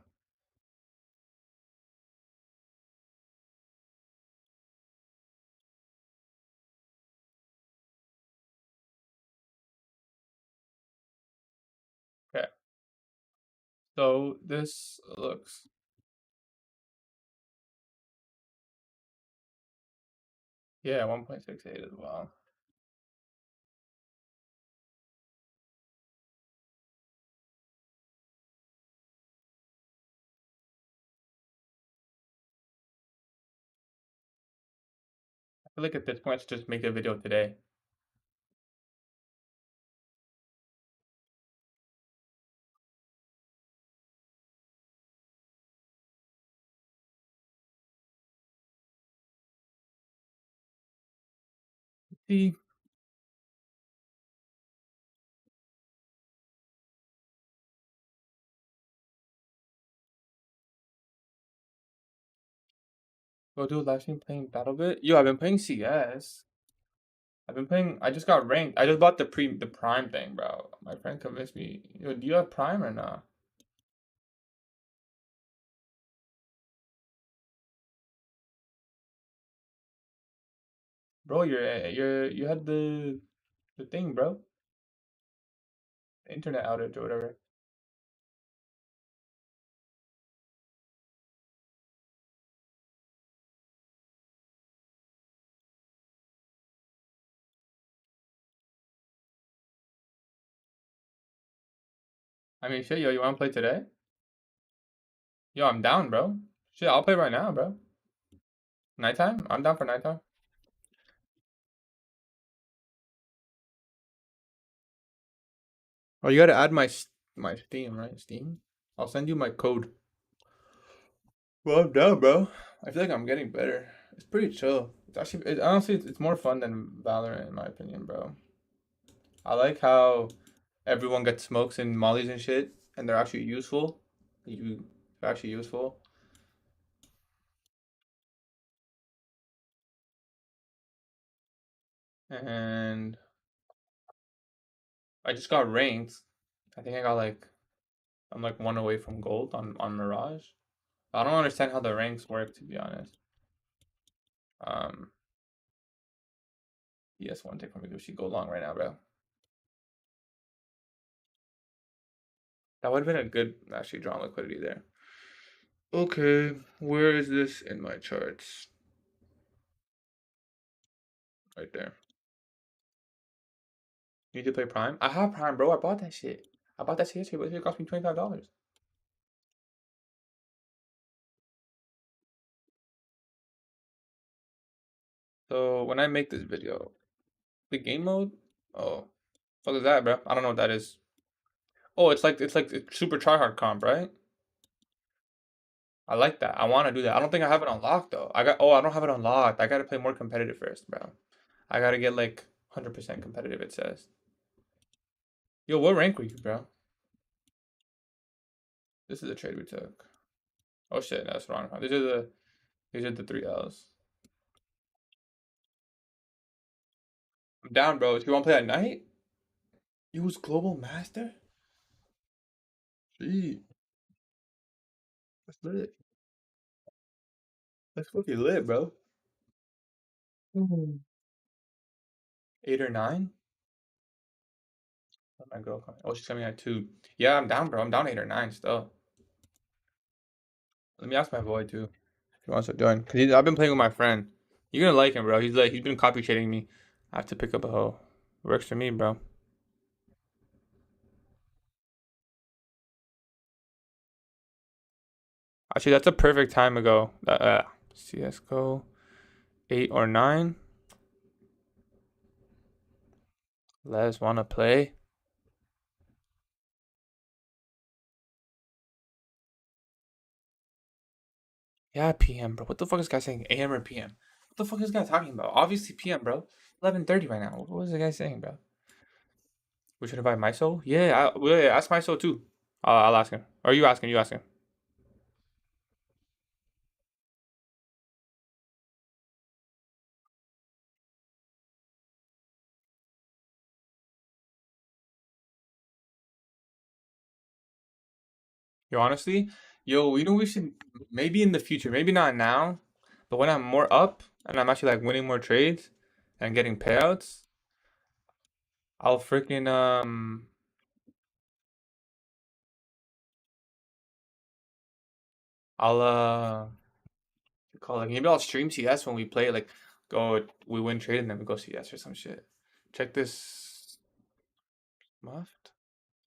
Okay. So this looks. Yeah, 1.68 as well. I feel like at this point, let's just make a video today. See, go do a live stream playing BattleBit. Yo, I've been playing CS. I've been playing. I just got ranked. I just bought the Prime thing, bro. My friend convinced me. Yo, do you have Prime or not? Bro, you had the thing, bro. The internet outage or whatever. I mean, shit, yo, you wanna play today? Yo, I'm down, bro. Shit, I'll play right now, bro. Nighttime? I'm down for nighttime. Oh, you gotta add my Steam, right? Steam. I'll send you my code. Well, I'm down, bro. I feel like I'm getting better. It's pretty chill. It's actually, honestly, it's more fun than Valorant, in my opinion, bro. I like how everyone gets smokes and mollies and shit, and they're actually useful. They're actually useful. And I just got ranked. I think I'm like one away from gold on Mirage. I don't understand how the ranks work, to be honest. Um, yes, one take from me. We should go long right now, bro. That would have been a good actually drawn liquidity there. Okay, where is this in my charts? Right there. You need to play Prime? I have Prime, bro. I bought that shit. I bought that shit yesterday, but it cost me $25. So when I make this video, the game mode, oh, what is that, bro? I don't know what that is. Oh, it's super tryhard comp, right? I like that. I want to do that. I don't think I have it unlocked though. I don't have it unlocked. I gotta play more competitive first, bro. I gotta get like 100% competitive. It says. Yo, what rank were you, bro? This is the trade we took. Oh shit, that's wrong. These are the 3 Ls. I'm down, bro. Do you want to play at night? Use Global Master? Gee, that's lit. That's fucking lit, bro. Mhm. 8 or 9? Oh, my girl coming. Oh, she's coming at 2. Yeah, I'm down, bro. I'm down 8 or 9 still. Let me ask my boy too if he wants to join. I've been playing with my friend. You're gonna like him, bro. He's been copy shading me. I have to pick up a hoe. Works for me, bro. Actually, that's a perfect time to go. CS:GO 8 or 9. Les wanna play? Yeah, PM, bro. What the fuck is this guy saying? AM or PM? What the fuck is this guy talking about? Obviously PM, bro. 11:30 right now. What was the guy saying, bro? We should invite Myso? Yeah, ask Myso too. I'll ask him. Or you ask him, you ask him. Yo, honestly, we should maybe in the future, maybe not now, but when I'm more up and I'm actually like winning more trades and getting payouts, I'll freaking I'll call it maybe I'll stream CS when we play like we win trade and then we go CS or some shit. Check this muffed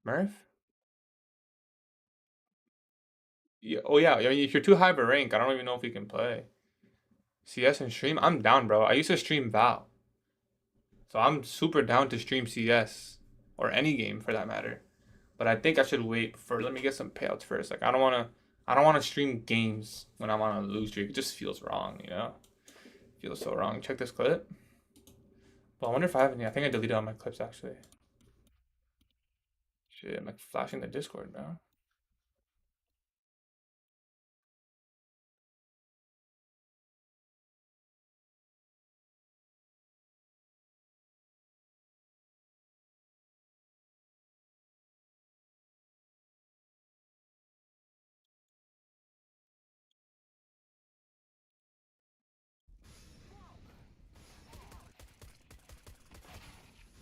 Murph. Yeah, oh yeah, I mean if you're too high of a rank, I don't even know if you can play CS and stream. I'm down, bro. I used to stream Val, so I'm super down to stream CS or any game for that matter. But I think I should wait for let me get some payouts first. Like I don't wanna stream games when I'm on a lose streak. It just feels wrong, you know? It feels so wrong. Check this clip. Well, I wonder if I have any. I think I deleted all my clips actually. Shit, I'm like flashing the Discord now.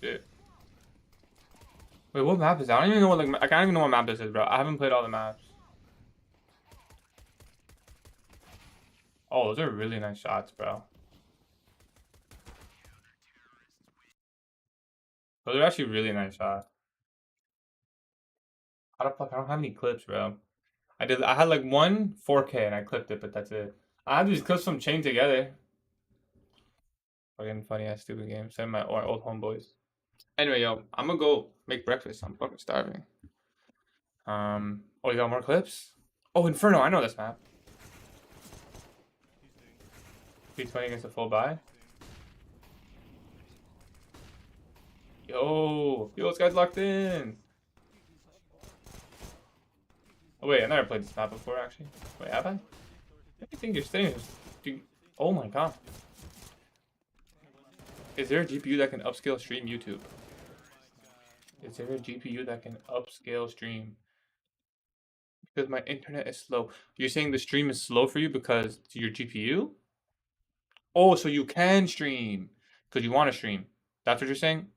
Shit. Wait, what map is that? I don't even know what I can't even know what map this is, bro. I haven't played all the maps. Oh, those are really nice shots, bro. Those are actually really nice shots. I don't have any clips, bro. I had like one 4K and I clipped it, but that's it. I had these clips from chain together. Fucking funny ass stupid game. Send my old homeboys. Anyway, yo, I'm gonna go. make breakfast. I'm fucking starving. Oh, you got more clips? Oh, Inferno. I know this map. P20 against a full buy. Yo, this guy's locked in. Oh wait, I never played this map before actually. Wait, have I? I think you're staying. Dude, oh my god. Is there a GPU that can upscale stream YouTube? Is there a GPU that can upscale stream? Because my internet is slow. You're saying the stream is slow for you because your GPU? Oh, so you can stream because you want to stream. That's what you're saying?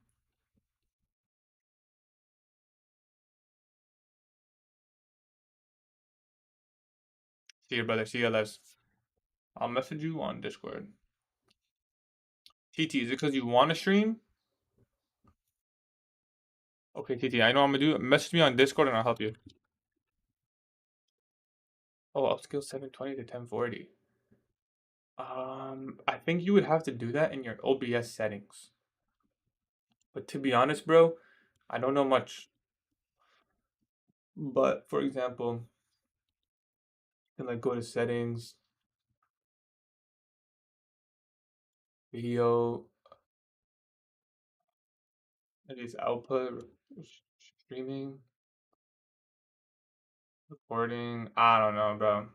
See you, brother. See you, Les. I'll message you on Discord. TT, is it because you want to stream? Okay, TT, I know what I'm gonna do. Message me on Discord and I'll help you. Oh, upscale 720 to 1040. I think you would have to do that in your OBS settings. But to be honest, bro, I don't know much. But for example, you can like go to settings, video, maybe it's output, streaming, recording. I don't know, bro.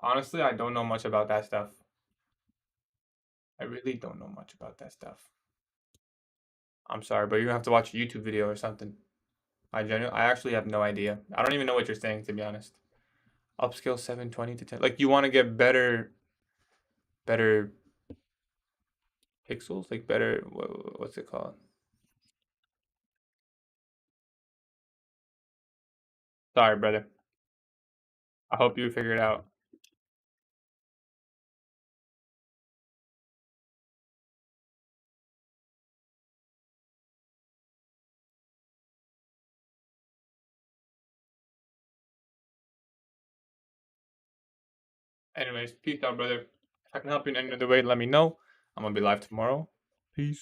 Honestly, I don't know much about that stuff. I really don't know much about that stuff. I'm sorry, but you're gonna have to watch a YouTube video or something. I actually have no idea. I don't even know what you're saying, to be honest. Upscale 720 to 10. Like you want to get better pixels, like better what's it called? Sorry, brother. I hope you figure it out. Anyways, peace out, brother. If I can help you in any other way, let me know. I'm gonna be live tomorrow. Peace.